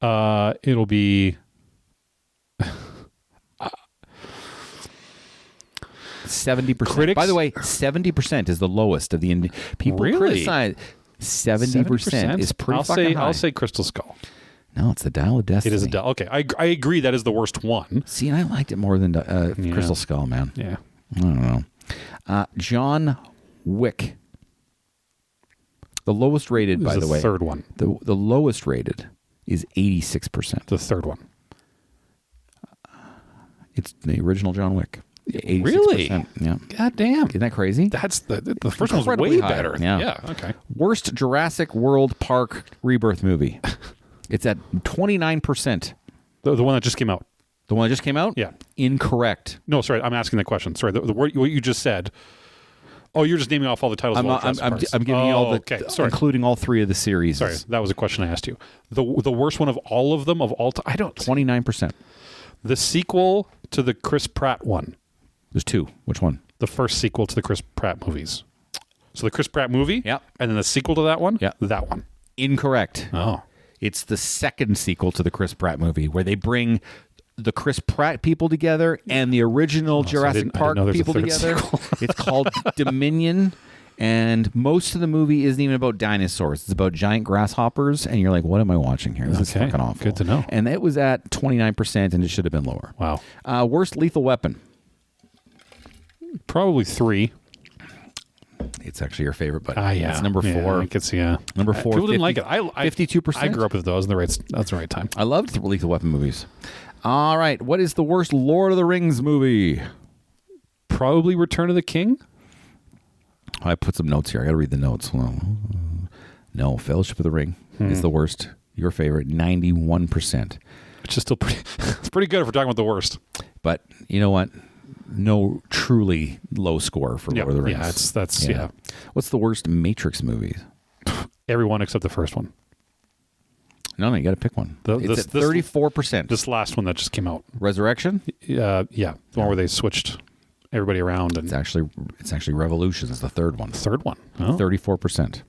It'll be 70%. Critics? By the way, 70% is the lowest of the people Really? criticize. 70% is pretty fucking high. I'll say Crystal Skull. No, it's the Dial of Destiny. It is a Dial. Okay, I agree that is the worst one. See, and I liked it more than Crystal Skull, man. Yeah. I don't know. John Wick. The lowest rated, by the way. The third one. The lowest rated is 86%. The third one. It's the original John Wick. 86%. Really? Yeah. God damn. Isn't that crazy? That's the first one was Incredibly way high. better. Yeah. Okay. Worst Jurassic World Park rebirth movie. It's at 29%. The one that just came out. The one that just came out? Yeah. Incorrect. No, sorry. I'm asking that question. Sorry. What you just said. Oh, you're just naming off all the titles. I'm giving you all the, okay. Sorry. including all three of the series. Sorry, that was a question I asked you. The worst one of all of them, of all time. I don't. 29%. The sequel to the Chris Pratt one. There's two. Which one? The first sequel to the Chris Pratt movies. So the Chris Pratt movie. Yep. And then the sequel to that one. Yep. That one. Incorrect. Oh. It's the second sequel to the Chris Pratt movie where they bring the Chris Pratt people together and the original Jurassic Park people together. It's called Dominion, and most of the movie isn't even about dinosaurs. It's about giant grasshoppers, and you're like, what am I watching here? This is fucking awful. Good to know. And it was at 29%, and it should have been lower. Wow. Worst Lethal Weapon. Probably 3. It's actually your favorite, but yeah. it's number 4. Yeah, I guess, yeah. Number 4. People didn't like it. 52%. I grew up with those. That's the right time. I loved the Lethal Weapon movies. All right. What is the worst Lord of the Rings movie? Probably Return of the King. I put some notes here. I got to read the notes. No, Fellowship of the Ring is the worst. Your favorite, 91%. Which is still pretty. It's pretty good if we're talking about the worst. But you know what? No truly low score for Lord of the Rings. Yeah, that's. What's the worst Matrix movie? Everyone except the first one. No, you got to pick one. It's at 34%. This last one that just came out. Resurrection? Yeah, the one where they switched everybody around. And It's actually Revolution is the third one. third one. Oh. 34%.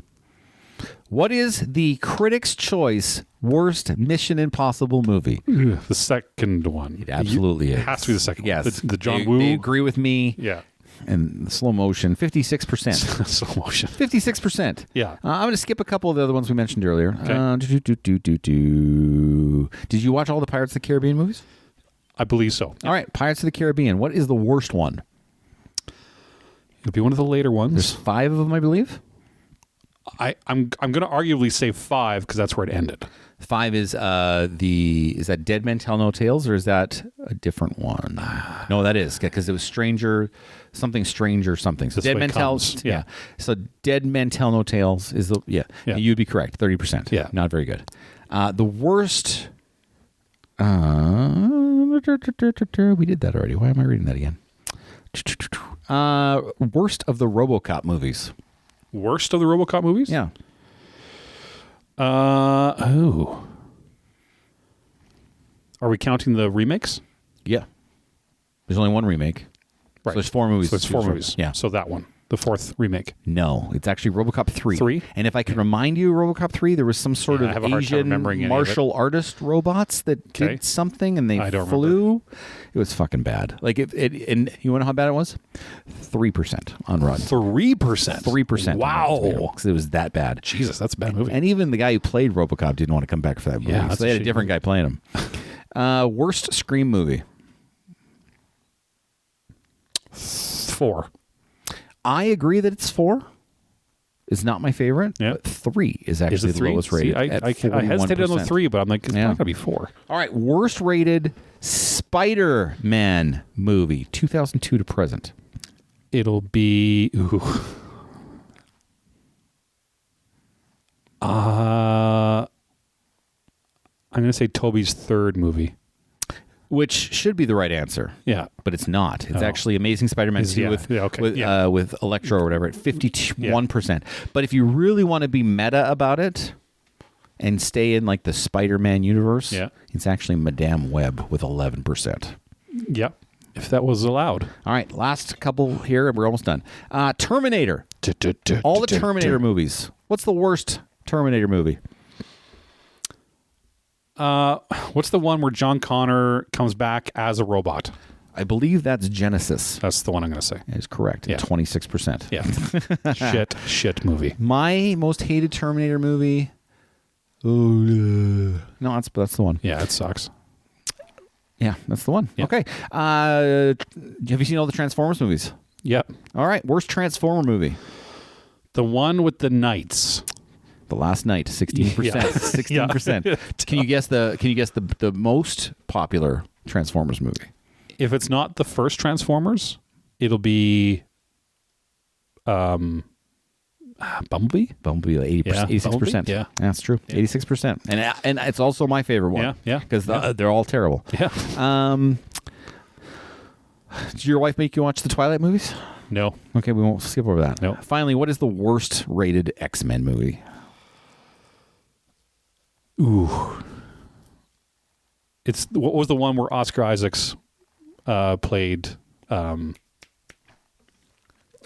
What is the Critics' Choice worst Mission Impossible movie? The second one. It absolutely is. It has to be the second yes. one. The John they, Woo. They agree with me. Yeah. And the slow motion, 56%. Slow motion. 56%. Yeah. I'm going to skip a couple of the other ones we mentioned earlier. Okay. Did you watch all the Pirates of the Caribbean movies? I believe so. All right, Pirates of the Caribbean. What is the worst one? It'll be one of the later ones. There's 5 of them, I believe. I'm going to arguably say 5 because that's where it ended. 5 is is that Dead Men Tell No Tales, or is that a different one? No, that is because it was Stranger something. So Dead Men Tell, yeah. So Dead Men Tell No Tales is the yeah. You'd be correct, 30%. Yeah, not very good. The worst. We did that already. Why am I reading that again? Worst of the RoboCop movies. Worst of the RoboCop movies? Yeah. Are we counting the remakes? Yeah. There's only one remake. Right. So there's 4 movies. So it's 4 movies. Yeah. So that one, the 4th remake. No, it's actually RoboCop 3. 3? And if I could remind you, RoboCop 3, there was some sort of Asian martial artist robots that did something, and they flew. It was fucking bad. Like and you want to know how bad it was? 3% on Rotten. 3%. 3%. Wow. Because it was that bad. Jesus, that's a bad movie. And even the guy who played RoboCop didn't want to come back for that movie. Yeah, so they had a different guy playing him. Worst Scream movie. 4. I agree that it's 4. It's not my favorite. Yeah. But 3 is actually the lowest rated. See, I hesitated on the 3, but I'm like, it's not going to be 4. All right. Worst rated Spider-Man movie, 2002 to present. It'll be. I'm going to say Toby's 3rd movie. Which should be the right answer. Yeah. But it's not. It's actually Amazing Spider-Man 2 with Electro or whatever at 51%. Yeah. But if you really want to be meta about it and stay in like the Spider-Man universe, it's actually Madame Web with 11%. Yeah. If that was allowed. All right. Last couple here and we're almost done. Terminator. All the Terminator movies. What's the worst Terminator movie? What's the one where John Connor comes back as a robot? I believe that's Genesis. That's the one I'm going to say. That is correct. Yeah. 26%. Yeah. shit movie. My most hated Terminator movie. No, that's the one. Yeah, it sucks. Yeah, that's the one. Yeah. Okay. Have you seen all the Transformers movies? Yep. All right. Worst Transformer movie? The one with the knights. The Last Knight, 16%. Yeah. 16%. Can you guess the most popular Transformers movie? If it's not the first Transformers, it'll be Bumblebee? Bumblebee, 86%. Yeah. That's true. 86%. And it's also my favorite one. Yeah. Because they're all terrible. Yeah. Did your wife make you watch the Twilight movies? No. Okay, we won't skip over that. No. Finally, what is the worst rated X-Men movie? Ooh. What was the one where Oscar Isaacs played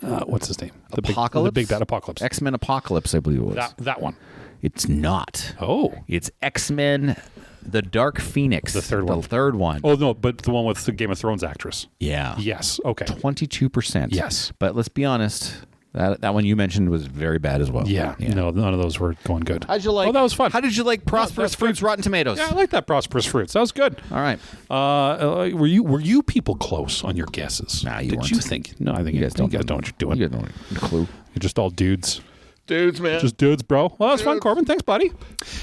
what's his name? Apocalypse? The big bad Apocalypse. X-Men Apocalypse, I believe it was. That one. It's not. Oh. It's X-Men The Dark Phoenix. The third one. The third one. Oh, no, but the one with the Game of Thrones actress. Yeah. Yes. Okay. 22%. Yes. But let's be honest, that one you mentioned was very bad as well. Yeah. No, none of those were going good. How'd you like? Oh, that was fun. How did you like Prosperous Fruits, Rotten Tomatoes? Yeah, I like that Prosperous Fruits. That was good. All right. Were you people close on your guesses? Nah, you Did weren't. you think? No, I think You guys don't know what you're doing. You got no clue. You're just all dudes. Dudes, man. Just dudes, bro. Well, that was fun, Corbin. Thanks, buddy.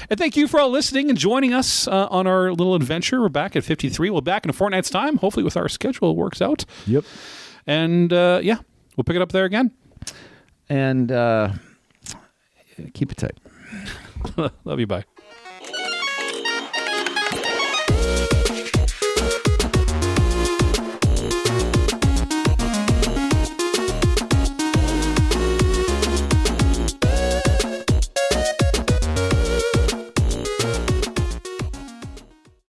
And thank you for all listening and joining us on our little adventure. We're back at 53. We'll be back in a fortnight's time. Hopefully with our schedule works out. Yep. And we'll pick it up there again. And keep it tight. Love you. Bye.